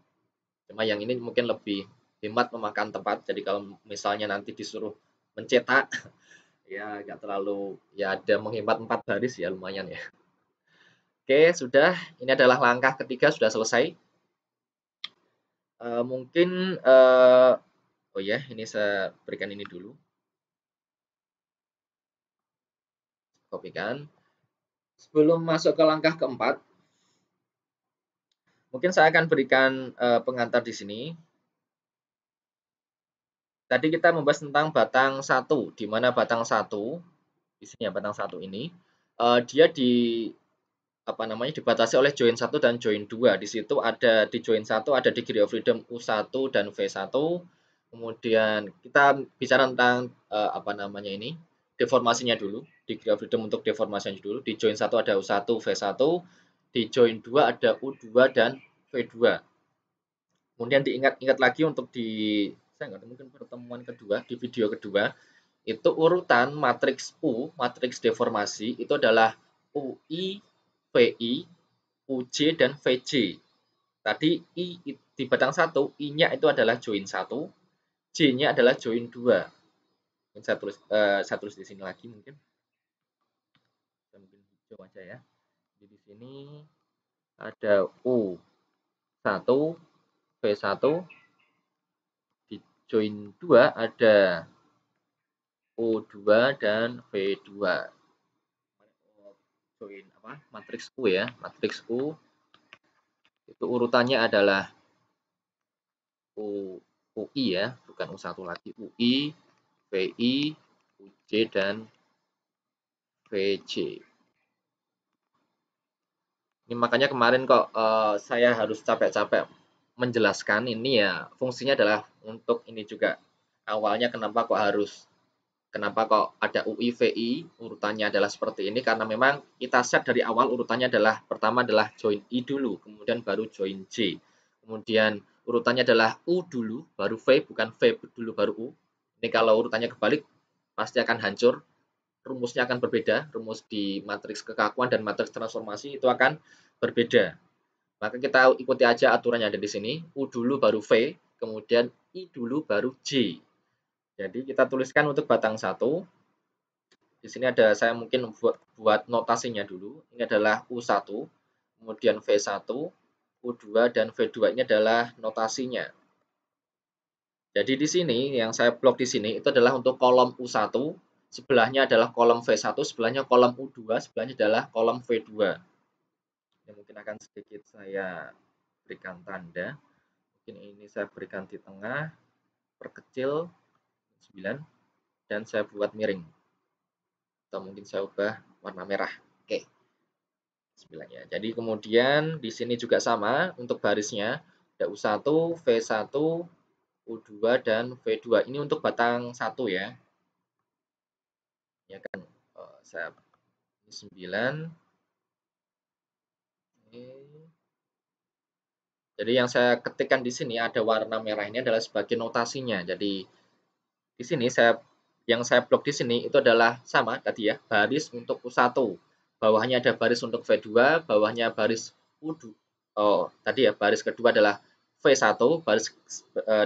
Cuma yang ini mungkin lebih hemat memakan tempat. Jadi kalau misalnya nanti disuruh mencetak ya nggak terlalu ya ada menghemat 4 baris ya lumayan ya. Oke, sudah. Ini adalah langkah ketiga sudah selesai. Mungkin oh ya, ini saya berikan ini dulu. Kopikan. Sebelum masuk ke langkah keempat, mungkin saya akan berikan pengantar di sini. Tadi kita membahas tentang batang satu, di mana batang satu di sini ya batang satu ini dia apa namanya dibatasi oleh join 1 dan join 2. Di situ ada di join 1 ada degree of freedom U1 dan V1. Kemudian kita bicara tentang apa namanya ini deformasinya dulu, degree of freedom untuk deformasinya dulu. Di join 1 ada U1, V1, di join 2 ada U2 dan V2. Kemudian diingat-ingat lagi untuk saya nggak tahu mungkin pertemuan kedua, di video kedua, itu urutan matriks U, matriks deformasi itu adalah UI, VI, UJ, dan VJ. Tadi I di batang 1, I-nya itu adalah join 1, J-nya adalah join 2. Saya tulis di sini lagi mungkin. Saya mungkin hijau aja ya. Jadi di sini ada U1, V1, di join 2 ada U2 dan V2. Join apa? Matriks U ya. Matriks U itu urutannya adalah UI ya, bukan U1 lagi. UI, VI, UJ dan VJ. Ini makanya kemarin kok saya harus capek-capek menjelaskan ini ya, fungsinya adalah untuk ini juga. Awalnya kenapa kok ada UI, VI, urutannya adalah seperti ini karena memang kita set dari awal urutannya adalah pertama adalah join I dulu, kemudian baru join J. Kemudian urutannya adalah U dulu, baru V, bukan V dulu baru U. Ini kalau urutannya kebalik pasti akan hancur, rumusnya akan berbeda, rumus di matriks kekakuan dan matriks transformasi itu akan berbeda. Maka kita ikuti aja aturannya ada di sini, U dulu baru V, kemudian I dulu baru J. Jadi kita tuliskan untuk batang 1. Di sini ada saya mungkin buat notasinya dulu. Ini adalah U1, kemudian V1, U2 dan V2 ini adalah notasinya. Jadi di sini yang saya blok di sini itu adalah untuk kolom U1, sebelahnya adalah kolom V1, sebelahnya kolom U2, sebelahnya adalah kolom V2. Ini mungkin akan sedikit saya berikan tanda. Mungkin ini saya berikan di tengah, perkecil 9 dan saya buat miring. Atau mungkin saya ubah warna merah. Oke. 9 ya. Jadi kemudian di sini juga sama untuk barisnya ada U1, V1, U2 dan V2. Ini untuk batang 1 ya. Ya kan. Saya 9. Jadi yang saya ketikkan di sini ada warna merah ini adalah sebagai notasinya. Jadi di sini yang saya blok di sini itu adalah sama tadi ya, baris untuk U1. Bawahnya ada baris untuk V2, bawahnya baris U2. Oh, tadi ya baris kedua adalah V1, baris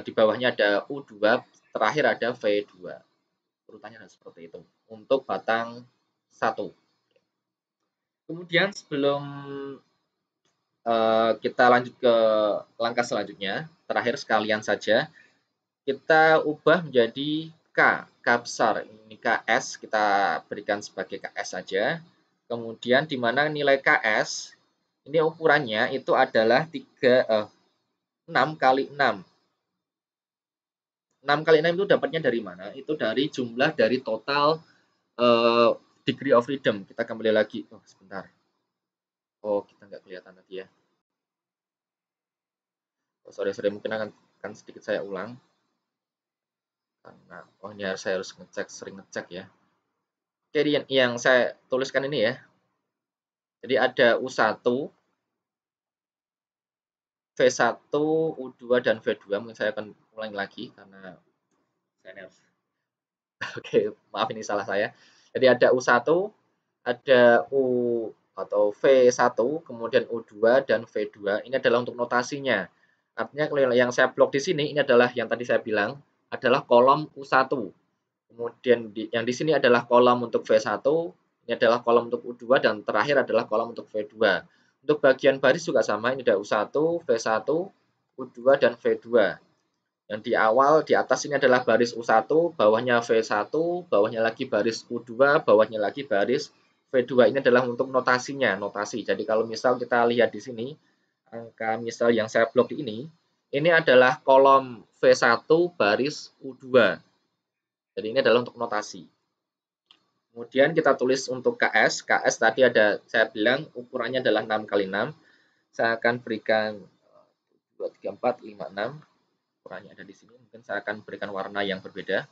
di bawahnya ada U2, terakhir ada V2. Urutannya seperti itu untuk batang 1. Kemudian sebelum kita lanjut ke langkah selanjutnya, terakhir sekalian saja, kita ubah menjadi K besar. Ini KS, kita berikan sebagai KS saja. Kemudian di mana nilai KS, ini ukurannya itu adalah 6 kali 6. 6 kali 6 itu dapatnya dari mana? Itu dari jumlah dari total degree of freedom. Kita kembali lagi. Oh, sebentar. Oh, kita nggak kelihatan tadi ya. Oh, sorry, mungkin akan sedikit saya ulang. Karena, oh ini saya harus sering ngecek ya. Oke, yang saya tuliskan ini ya. Jadi ada U1, V1, U2 dan V2. Mungkin saya akan ulangi lagi karena saya harus. Oke, maaf ini salah saya. Jadi ada U1, ada U atau V1, kemudian U2 dan V2. Ini adalah untuk notasinya. Artinya kalau yang saya blok di sini ini adalah yang tadi saya bilang adalah kolom U1. Kemudian yang di sini adalah kolom untuk V1, ini adalah kolom untuk U2 dan terakhir adalah kolom untuk V2. Untuk bagian baris juga sama, ini ada U1, V1, U2 dan V2. Yang di awal di atas ini adalah baris U1, bawahnya V1, bawahnya lagi baris U2, bawahnya lagi baris V2. Ini adalah untuk notasinya, notasi. Jadi kalau misal kita lihat di sini, angka misal yang saya blok ini adalah kolom V1 baris U2. Jadi ini adalah untuk notasi. Kemudian kita tulis untuk KS. KS tadi ada saya bilang ukurannya adalah 6 kali 6. Saya akan berikan 2, 3, 4, 5, 6. Ukurannya ada di sini. Mungkin saya akan berikan warna yang berbeda.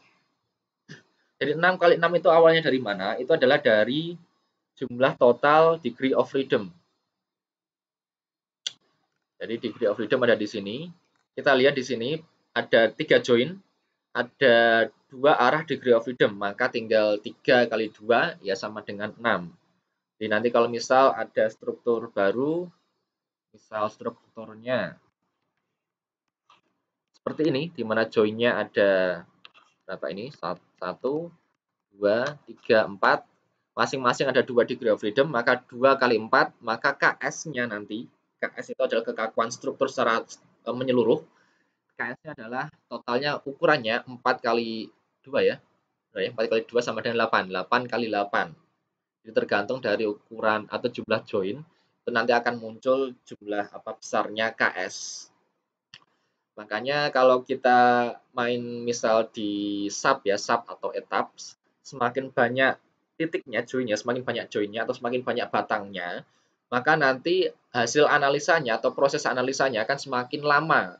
Jadi 6 kali 6 itu awalnya dari mana? Itu adalah dari jumlah total degree of freedom. Jadi degree of freedom ada di sini. Kita lihat di sini ada 3 join. Ada 2 arah degree of freedom. Maka tinggal 3 kali 2 ya sama dengan 6. Jadi nanti kalau misal ada struktur baru, misal strukturnya seperti ini, di mana joinnya ada berapa ini? 1, 2, 3, 4. Masing-masing ada 2 degree of freedom, maka 2 kali 4, maka KS-nya nanti, KS itu adalah kekakuan struktur secara menyeluruh. KS-nya adalah totalnya ukurannya 4 kali 2 ya. Ya, 4 kali 2 sama dengan 8. 8 kali 8. Jadi tergantung dari ukuran atau jumlah join, itu nanti akan muncul jumlah besarnya KS. Makanya kalau kita main misal di sub ya, sub atau etaps, semakin banyak titiknya, joinnya, semakin banyak joinnya atau semakin banyak batangnya, maka nanti hasil analisanya atau proses analisanya akan semakin lama.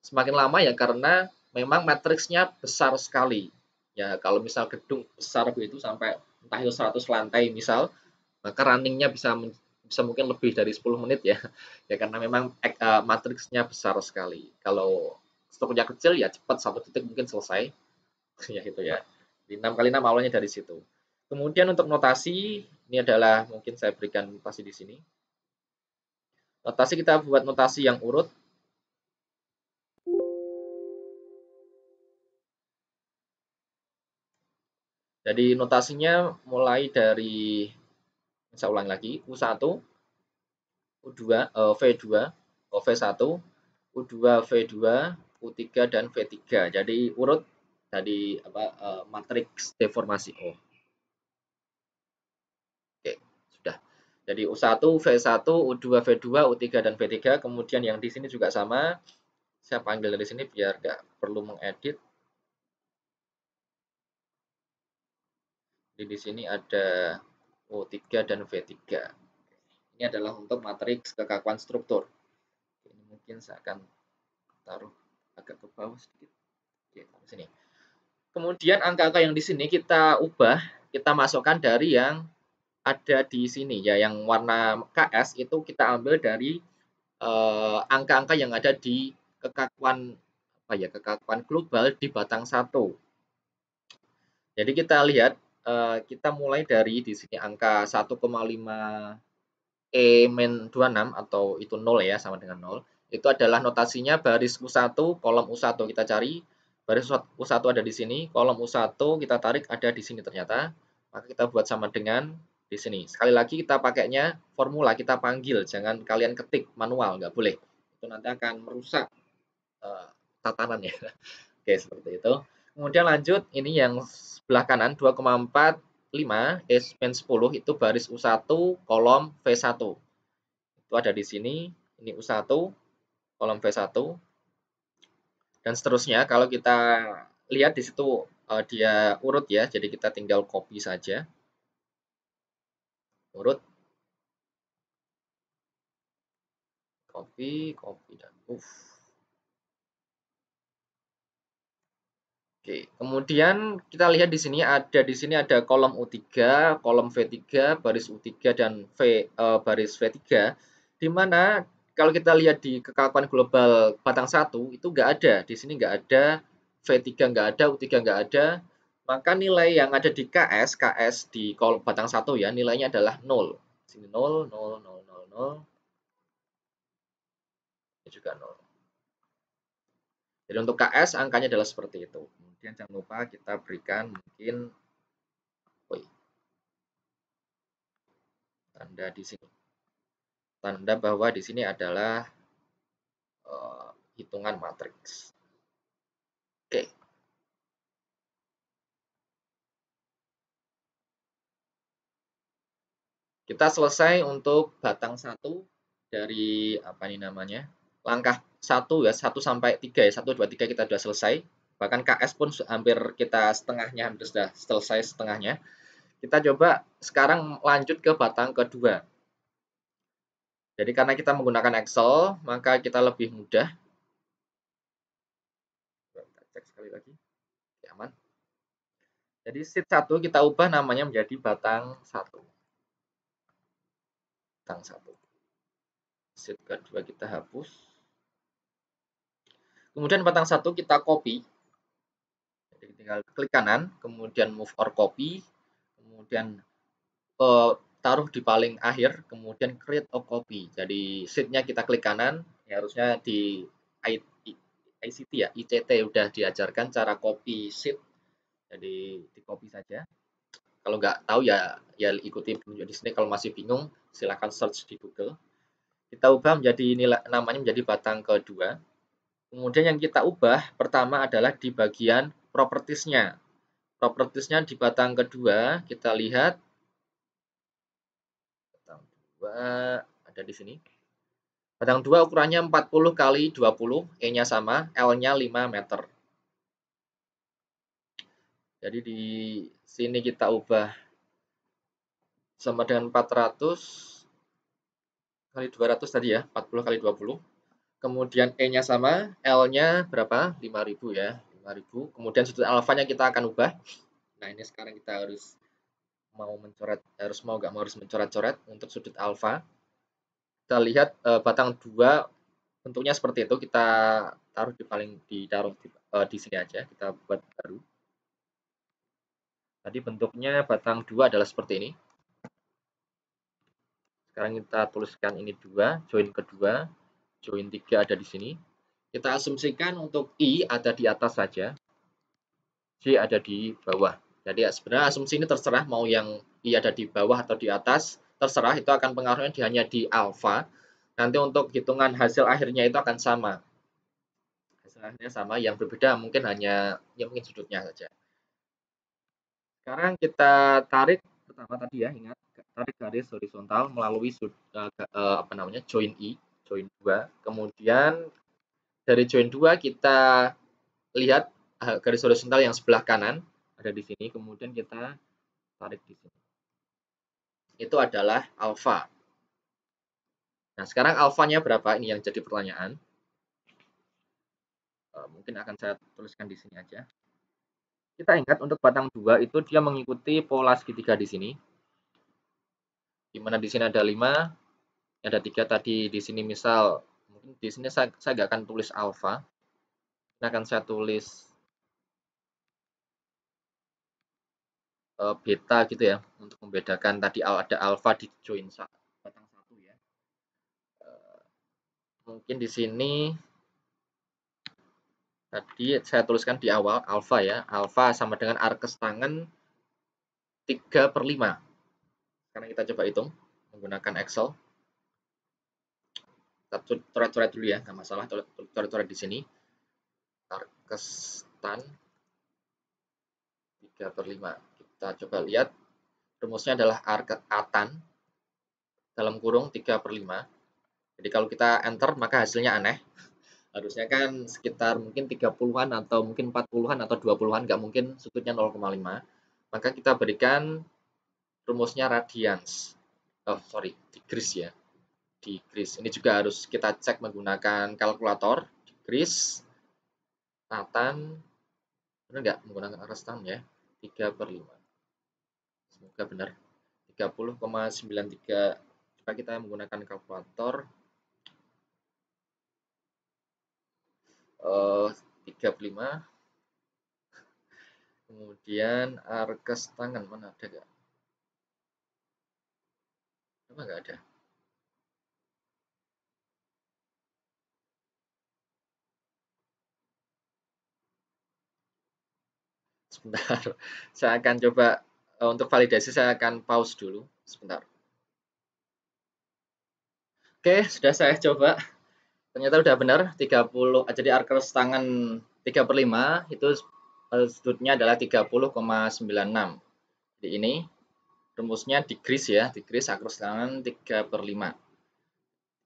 Semakin lama ya karena memang matriksnya besar sekali. Ya kalau misal gedung besar begitu sampai entah itu 100 lantai misal, maka runningnya bisa mungkin lebih dari 10 menit ya. Ya karena memang matriksnya besar sekali. Kalau strukturnya kecil ya cepat, satu titik mungkin selesai. Ya itu ya. Di 6 kali 6 awalnya dari situ. Kemudian untuk notasi, ini adalah mungkin saya berikan notasi di sini. Notasi kita buat notasi yang urut. Jadi notasinya mulai dari, saya ulang lagi, U1, U2, V2, V1, U2, V2, U3 dan V3. Jadi urut dari matriks deformasi O. Oke, sudah. Jadi U1, V1, U2, V2, U3 dan V3. Kemudian yang di sini juga sama. Saya panggil dari sini biar nggak perlu mengedit. Jadi di sini ada U3 dan V3. Ini adalah untuk matriks kekakuan struktur. Ini mungkin saya akan taruh agak ke bawah sedikit. Oke, taruh sini. Kemudian angka-angka yang di sini kita ubah, kita masukkan dari yang ada di sini ya, yang warna KS itu kita ambil dari angka-angka yang ada di kekakuan kekakuan global di batang satu. Jadi kita lihat kita mulai dari di sini angka 1,5 E-26 atau itu 0 ya, sama dengan 0. Itu adalah notasinya baris U1, kolom U1 kita cari. Baris U1 ada di sini, kolom U1 kita tarik ada di sini ternyata. Maka kita buat sama dengan di sini. Sekali lagi kita pakainya formula, kita panggil, jangan kalian ketik manual, nggak boleh. Itu nanti akan merusak tatanan ya. Oke, seperti itu. Kemudian lanjut, ini yang sebelah kanan 2,45 E-10 itu baris U1 kolom V1. Itu ada di sini, ini U1, kolom V1, dan seterusnya. Kalau kita lihat di situ dia urut ya, jadi kita tinggal copy saja. Urut, copy, dan Oke, kemudian kita lihat di sini ada kolom U3, kolom V3, baris U3 dan baris V3, di mana kalau kita lihat di kekakuan global batang satu itu nggak ada, di sini nggak ada, V3 nggak ada, U3 nggak ada, maka nilai yang ada di KS di kolom batang satu ya, nilainya adalah 0. Sini 0, 0, 0, 0, 0, ini juga 0. Jadi untuk KS angkanya adalah seperti itu. Kemudian jangan lupa kita berikan mungkin tanda di sini. Tanda bahwa di sini adalah hitungan matriks. Oke. Kita selesai untuk batang satu dari apa ini namanya? Langkah 1 ya, 1 sampai 3 ya. 1 2 3 kita sudah selesai. Bahkan KS pun hampir kita setengahnya, hampir sudah selesai setengahnya. Kita coba sekarang lanjut ke batang kedua. Jadi karena kita menggunakan Excel, maka kita lebih mudah. Kita cek sekali lagi. Oke, aman. Jadi sheet 1 kita ubah namanya menjadi batang 1. Batang 1. Sheet kedua kita hapus. Kemudian batang 1 kita copy. Jadi tinggal klik kanan, kemudian move or copy, kemudian taruh di paling akhir, kemudian create a copy. Jadi sheet-nya kita klik kanan, ya harusnya di ICT ya, ICT udah diajarkan cara copy sheet. Jadi di copy saja. Kalau nggak tahu ya ikuti penunjuk di sini. Kalau masih bingung silakan search di Google. Kita ubah menjadi namanya menjadi batang kedua. Kemudian yang kita ubah pertama adalah di bagian propertiesnya. propertiesnya di batang kedua, kita lihat batang 2 ada di sini. Batang 2 ukurannya 40 kali 20, E-nya sama, L-nya 5 meter. Jadi di sini kita ubah sama dengan 400 kali 200 tadi ya, 40 kali 20. Kemudian E-nya sama, L-nya berapa? 5000 ya, 5000. Kemudian sudut alfanya kita akan ubah. Nah, ini sekarang kita harus mau nggak mau harus mencoret-coret untuk sudut alfa. Kita lihat batang 2 bentuknya seperti itu, kita ditaruh di sini aja, kita buat baru. Tadi bentuknya batang 2 adalah seperti ini. Sekarang kita tuliskan ini 2, join kedua, join 3 ada di sini. Kita asumsikan untuk I ada di atas saja, J ada di bawah. Jadi ya, sebenarnya asumsi ini terserah mau yang I ada di bawah atau di atas, terserah, itu akan pengaruhnya hanya di alfa. Nanti untuk hitungan hasil akhirnya itu akan sama. Hasil akhirnya sama, yang berbeda mungkin hanya mungkin sudutnya saja. Sekarang kita tarik pertama tadi ya, ingat tarik garis horizontal melalui join I, join 2. Kemudian dari join 2 kita lihat garis horizontal yang sebelah kanan ada di sini, kemudian kita tarik di sini. Itu adalah alfa. Nah, sekarang alfanya berapa? Ini yang jadi pertanyaan. Mungkin akan saya tuliskan di sini aja. Kita ingat untuk batang 2 itu dia mengikuti pola segitiga di sini. Di mana di sini ada 5, ada 3 tadi, di sini misal mungkin di sini saya nggak akan tulis alfa. Ini akan saya tulis beta gitu ya, untuk membedakan tadi ada alfa di join batang 1 ya. Mungkin di sini tadi saya tuliskan di awal alfa ya, alfa sama dengan arkes tangan 3/5. Sekarang kita coba hitung menggunakan Excel. Kita coret-coret dulu ya, nggak masalah, coret-coret di sini. Arkes tan 3/5. Kita coba lihat, rumusnya adalah arke atan dalam kurung 3/5. Jadi kalau kita enter maka hasilnya aneh. Harusnya kan sekitar mungkin 30-an atau mungkin 40-an atau 20-an, nggak mungkin sudutnya 0,5. Maka kita berikan rumusnya radians. Oh, sorry, degrees ya. Degrees. Ini juga harus kita cek menggunakan kalkulator. Degrees, tatan, benar nggak menggunakan arkes tan ya? 3/5. Semoga benar. 30,93. Coba kita menggunakan kalkulator. 35. Kemudian arkes tangan mana ada nggak? Apa nggak ada? Sebentar, saya akan coba untuk validasi, saya akan pause dulu sebentar. Oke, sudah saya coba. Ternyata udah benar 30. Jadi arkes tangan 3/5 itu sudutnya adalah 30,96. Jadi ini rumusnya degrees ya, degrees arkes tangan 3/5.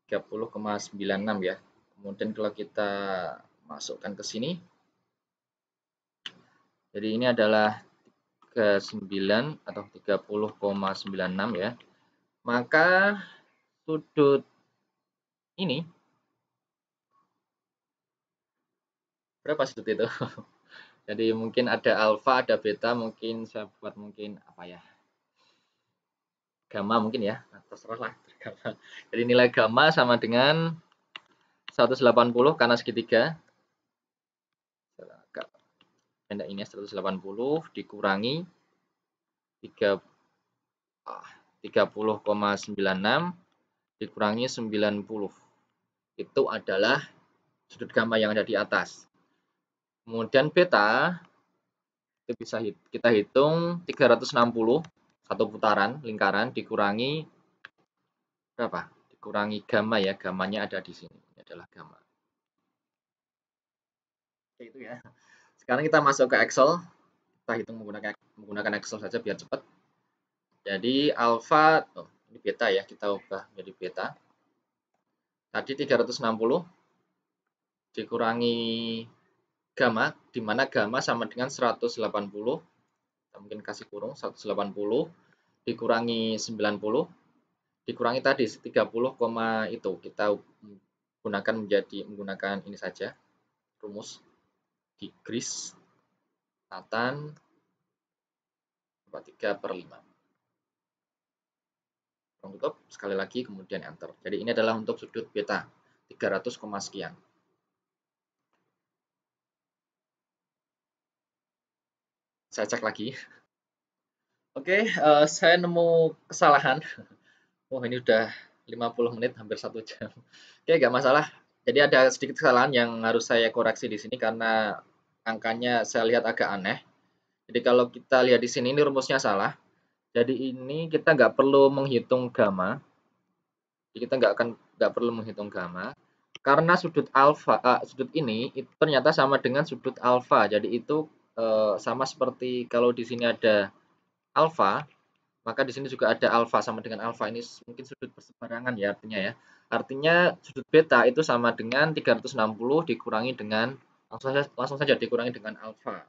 30,96 ya. Kemudian kalau kita masukkan ke sini, jadi ini adalah ke 9 atau 30,96 ya. Maka sudut ini berapa sudut itu? Jadi mungkin ada alfa, ada beta, mungkin saya buat mungkin apa ya? Gamma mungkin ya. Nah, terserah lah. Jadi nilai gamma sama dengan 180 karena segitiga. Pendek ini 180 dikurangi 30,96 dikurangi 90. Itu adalah sudut gamma yang ada di atas. Kemudian beta itu bisa kita hitung 360 satu putaran lingkaran dikurangi berapa? Dikurangi gamma ya, gammanya ada di sini. Ini adalah gamma. Itu ya. Sekarang kita masuk ke Excel. kita hitung menggunakan Excel saja biar cepat. Jadi alfa, ini beta ya, kita ubah menjadi beta. Tadi 360 dikurangi gamma, di mana gamma sama dengan 180. Kita mungkin kasih kurung 180 dikurangi 90 dikurangi tadi 30, itu kita menggunakan ini saja rumus decrease Nathan 3/5. Tutup sekali lagi kemudian enter. Jadi ini adalah untuk sudut beta 300, sekian. Saya cek lagi. Oke, saya nemu kesalahan. Oh, ini udah 50 menit, hampir 1 jam. Oke, nggak masalah. Jadi ada sedikit kesalahan yang harus saya koreksi di sini karena angkanya saya lihat agak aneh. Jadi kalau kita lihat di sini ini rumusnya salah. Jadi ini kita nggak perlu menghitung gamma. Jadi kita nggak perlu menghitung gamma karena sudut alfa, sudut ini itu ternyata sama dengan sudut alfa. Jadi itu sama seperti kalau di sini ada alfa, maka di sini juga ada alfa sama dengan alfa. Ini mungkin sudut berseberangan ya artinya ya. Artinya sudut beta itu sama dengan 360 dikurangi dengan langsung saja dikurangi dengan alfa.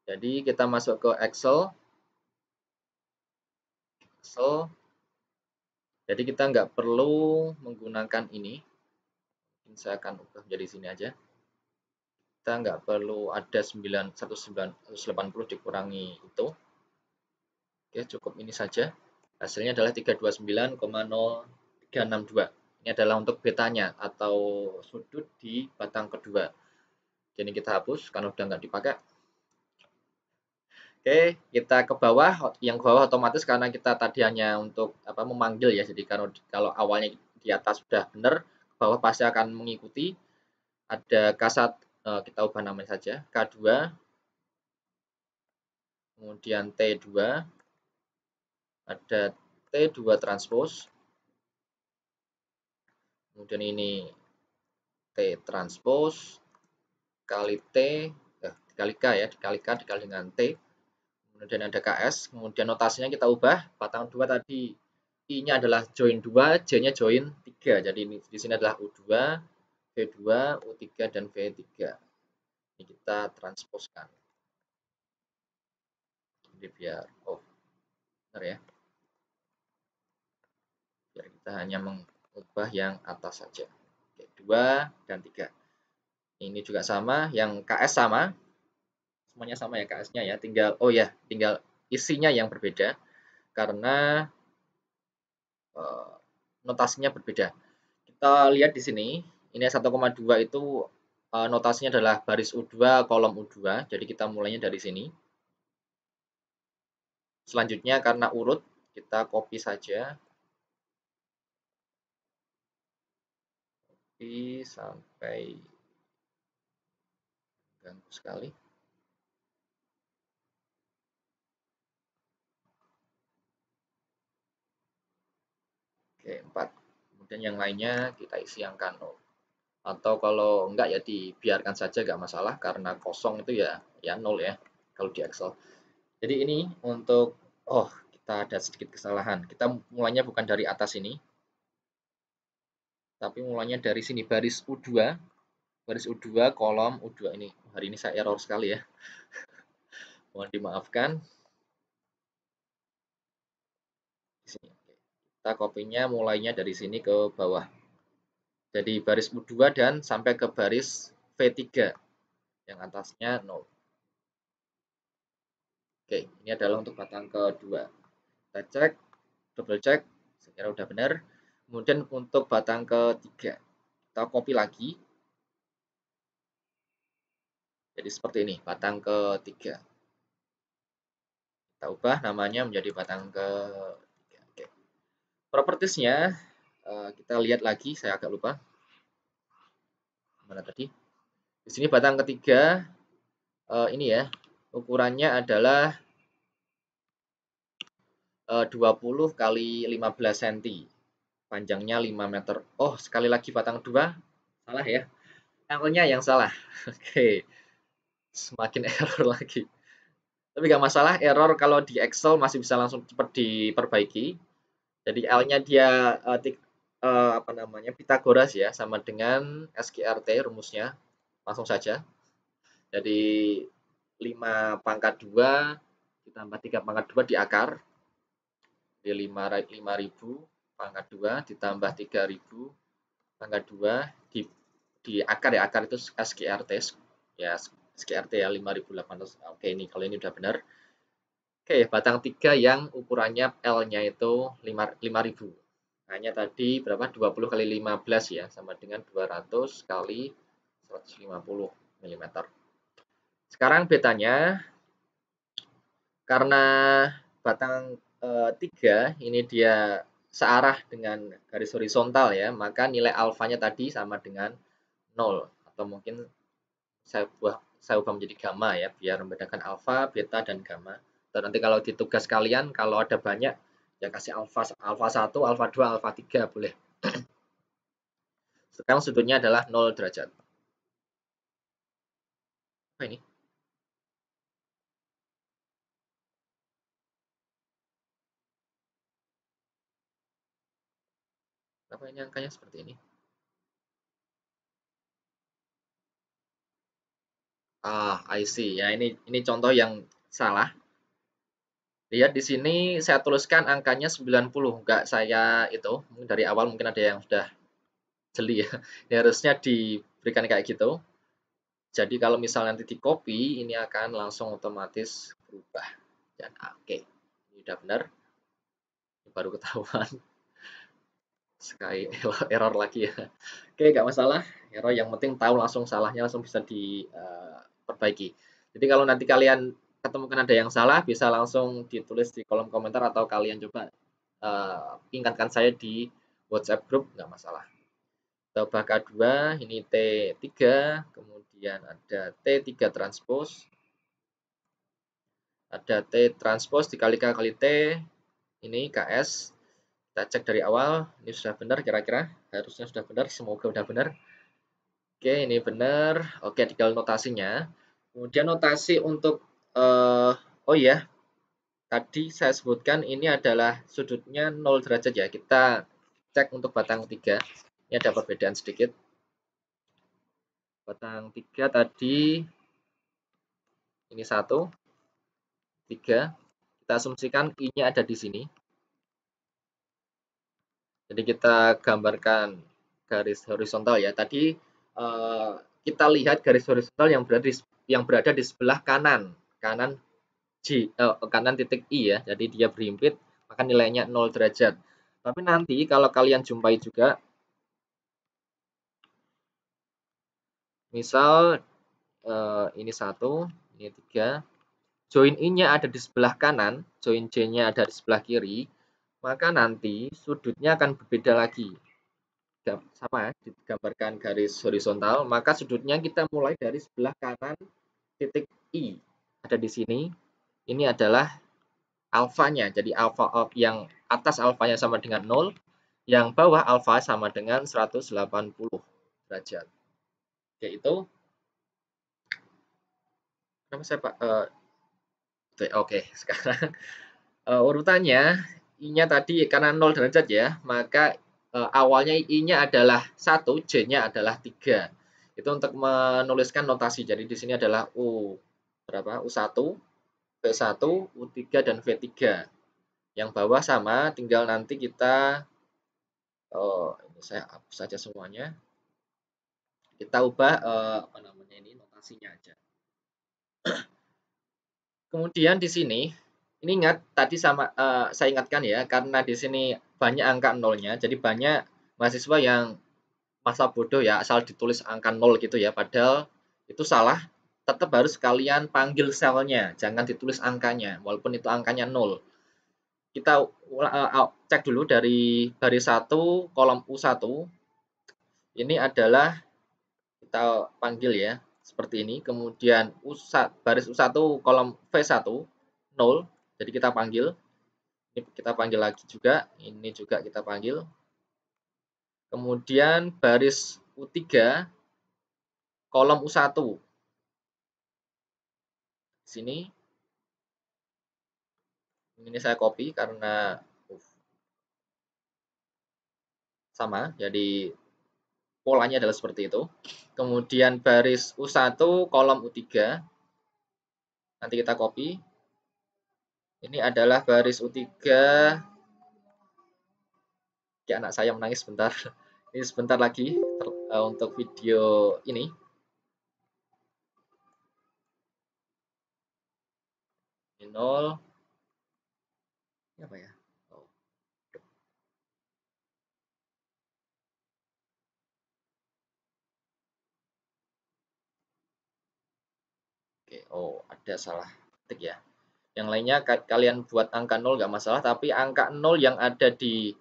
Jadi kita masuk ke Excel. Jadi kita nggak perlu menggunakan ini. Mungkin saya akan ubah menjadi sini aja. Kita nggak perlu ada 180 dikurangi itu. Oke, cukup ini saja. Hasilnya adalah 329,0362. Ini adalah untuk betanya atau sudut di batang kedua. Jadi kita hapus karena udah nggak dipakai. Oke, kita ke bawah. Yang ke bawah otomatis karena kita tadi hanya untuk memanggil ya. Jadi kalau awalnya di atas sudah benar, ke bawah pasti akan mengikuti. Ada K1, kita ubah namanya saja, K2, kemudian T2, ada T2 transpose, kemudian ini T transpose, kali T, dikali K ya, dikali K, dikali dengan T, kemudian ada KS, kemudian notasinya kita ubah, batang 2 tadi, I-nya adalah join 2, J-nya join 3, jadi ini di sini adalah U2, V2, U3, dan V3. Ini kita transposkan. Jadi biar, benar ya. Biar kita hanya mengubah yang atas saja. Oke, 2 dan 3. Ini juga sama, yang KS sama. Semuanya sama ya KS-nya ya, tinggal tinggal isinya yang berbeda karena notasinya berbeda. Kita lihat di sini, ini 1,2 itu notasinya adalah baris U2, kolom U2. Jadi kita mulainya dari sini. Selanjutnya karena urut, kita copy saja. Copy sampai ganggu sekali. Oke, 4. Kemudian yang lainnya kita isi angka 0. Atau kalau enggak ya dibiarkan saja enggak masalah karena kosong itu ya 0 ya kalau di Excel. Jadi ini untuk kita ada sedikit kesalahan. Kita mulainya bukan dari atas ini. Tapi mulainya dari sini baris U2. Baris U2 kolom U2 ini. Hari ini saya error sekali ya. Mohon dimaafkan. Di sini. Kita copy-nya mulainya dari sini ke bawah. Jadi baris U2 dan sampai ke baris V3 yang atasnya 0. Oke, ini adalah untuk batang kedua. Kita cek, double cek, sekira udah benar. Kemudian untuk batang ketiga, kita copy lagi. Jadi seperti ini, batang ketiga. Kita ubah namanya menjadi batang ketiga. Oke. Propertiesnya kita lihat lagi, saya agak lupa. Mana tadi? Di sini batang ketiga, ini ya, ukurannya adalah 20 kali 15 cm. Panjangnya 5 meter. Oh, sekali lagi batang 2. Salah ya. Angle-nya yang salah. Oke. Semakin error lagi. Tapi nggak masalah, error kalau di Excel masih bisa langsung cepat diperbaiki. Jadi L-nya dia apa namanya Pitagoras ya, sama dengan SQRT rumusnya. Langsung saja. Jadi 5 pangkat 2 ditambah 3 pangkat 2 di akar. Di 5.000 pangkat 2 ditambah 3.000 pangkat 2 di akar ya, akar itu SQRT ya, SQRT ya 5.800. Oke, ini kalau ini udah benar. Oke, batang 3 yang ukurannya L-nya itu 5.000. Hanya tadi berapa? 20 kali 15 ya, sama dengan 200 kali 150 mm. Sekarang betanya, karena batang 3 ini dia searah dengan garis horizontal ya, maka nilai alfanya tadi sama dengan 0. Atau mungkin saya ubah menjadi gamma ya, biar membedakan alfa, beta, dan gamma. Dan nanti kalau di tugas kalian, kalau ada banyak, ya kasih alfa, alfa 1, alfa 2, alfa 3, boleh. Sekarang sudutnya adalah 0 derajat. Apa ini? Kenapa ini angkanya seperti ini? I see. Ya, ini contoh yang salah. Lihat di sini saya tuliskan angkanya 90, enggak saya itu. Mungkin dari awal mungkin ada yang sudah jeli ya. Ini harusnya diberikan kayak gitu. Jadi kalau misalnya nanti di copy, ini akan langsung otomatis berubah. Dan oke, ini udah benar. Ini baru ketahuan. Sekali error lagi ya. Oke, nggak masalah. Error yang penting tahu langsung salahnya langsung bisa diperbaiki. Jadi kalau nanti kalian ketemukan ada yang salah, bisa langsung ditulis di kolom komentar atau kalian coba ingatkan saya di WhatsApp group, nggak masalah. Coba K2, ini T3, kemudian ada T3 transpose, ada T transpose dikali K kali T, ini KS. Kita cek dari awal, ini sudah benar kira-kira, harusnya sudah benar, semoga sudah benar. Oke, ini benar. Oke, tinggal notasinya. Kemudian notasi untuk, oh ya, tadi saya sebutkan ini adalah sudutnya 0 derajat ya. Kita cek untuk batang 3. Ini ada perbedaan sedikit. Batang 3 tadi, ini 1, 3. Kita asumsikan I-nya ada di sini. Jadi kita gambarkan garis horizontal ya. Tadi kita lihat garis horizontal yang berada di sebelah kanan, kanan titik I ya. Jadi dia berhimpit, maka nilainya 0 derajat. Tapi nanti kalau kalian jumpai juga, misal ini 1, ini 3, join I-nya ada di sebelah kanan, join J-nya ada di sebelah kiri, maka nanti sudutnya akan berbeda lagi. Sama ya, digambarkan garis horizontal, maka sudutnya kita mulai dari sebelah kanan titik I. Ada di sini, ini adalah alfanya. Jadi alfa yang atas alfanya sama dengan 0, yang bawah alfa sama dengan 180 derajat. Yaitu, kenapa saya Pak? Oke, sekarang urutannya, I-nya tadi karena 0 derajat ya, maka awalnya I-nya adalah 1, J-nya adalah 3. Itu untuk menuliskan notasi. Jadi di sini adalah U1, V1, U3, dan V3. Yang bawah sama, tinggal nanti kita, ini saya hapus saja semuanya. Kita ubah apa namanya ini notasinya aja. Kemudian di sini, ini ingat tadi saya ingatkan ya, karena di sini banyak angka nolnya, jadi banyak mahasiswa yang masa bodoh ya, asal ditulis angka 0 gitu ya, padahal itu salah. Tetap harus kalian panggil selnya, jangan ditulis angkanya, walaupun itu angkanya 0. Kita cek dulu dari baris 1, kolom U1, ini adalah kita panggil ya, seperti ini. Kemudian baris U1, kolom V1, 0, jadi kita panggil. Ini kita panggil lagi juga, ini juga kita panggil. Kemudian baris U3, kolom U1. Sini ini saya copy karena sama, jadi polanya adalah seperti itu. Kemudian baris U1 kolom U3 nanti kita copy. Ini adalah baris U3. Ya, anak saya menangis sebentar. Ini sebentar lagi untuk video ini. Ini 0. Ini apa ya? Oh. Oke, oh ada salah ketik ya. Yang lainnya kalian buat angka 0 nggak masalah, tapi angka 0 yang ada di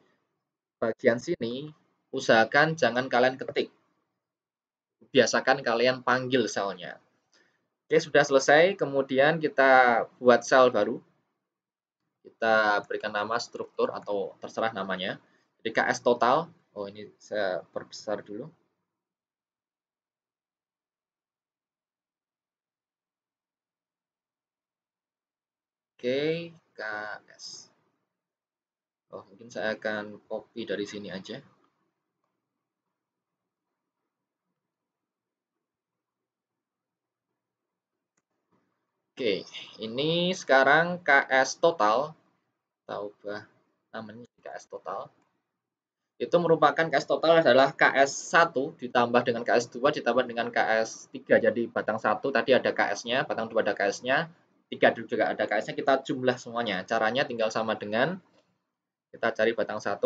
bagian sini usahakan jangan kalian ketik. Biasakan kalian panggil selnya. Oke, sudah selesai. Kemudian kita buat sel baru. Kita berikan nama struktur atau terserah namanya. Jadi KS total. Oh, ini saya perbesar dulu. Oke, KS. Oh, mungkin saya akan copy dari sini aja. Oke, ini sekarang KS total. Kita ubah namanya KS total. Itu merupakan KS total adalah KS1 ditambah dengan KS2 ditambah dengan KS3. Jadi batang 1 tadi ada KS-nya, batang 2 ada KS-nya, 3 juga ada KS-nya, kita jumlah semuanya. Caranya tinggal sama dengan kita cari batang 1,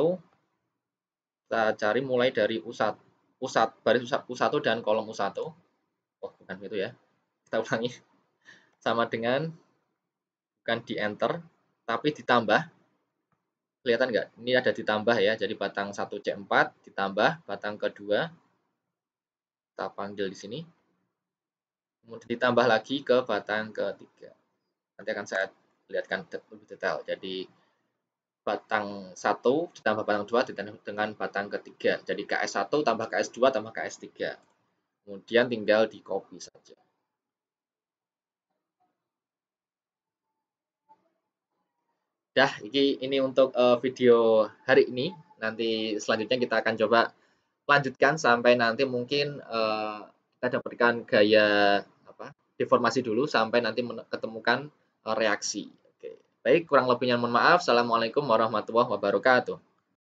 kita cari mulai dari baris U1 dan kolom U1. Oh, bukan itu ya. Kita ulangi. Sama dengan bukan di enter, tapi ditambah. Kelihatan nggak? Ini ada ditambah ya. Jadi batang 1 C4 ditambah batang kedua. Kita panggil di sini. Kemudian ditambah lagi ke batang ketiga. Nanti akan saya lihatkan lebih detail. Jadi batang 1 ditambah batang 2 dengan batang ketiga. Jadi KS1 tambah KS2 tambah KS3. Kemudian tinggal di copy saja. Dah, ini untuk video hari ini. Nanti selanjutnya kita akan coba lanjutkan sampai nanti mungkin kita dapatkan gaya apa deformasi dulu sampai nanti ketemukan reaksi. Oke. Baik, kurang lebihnya mohon maaf. Assalamualaikum warahmatullahi wabarakatuh.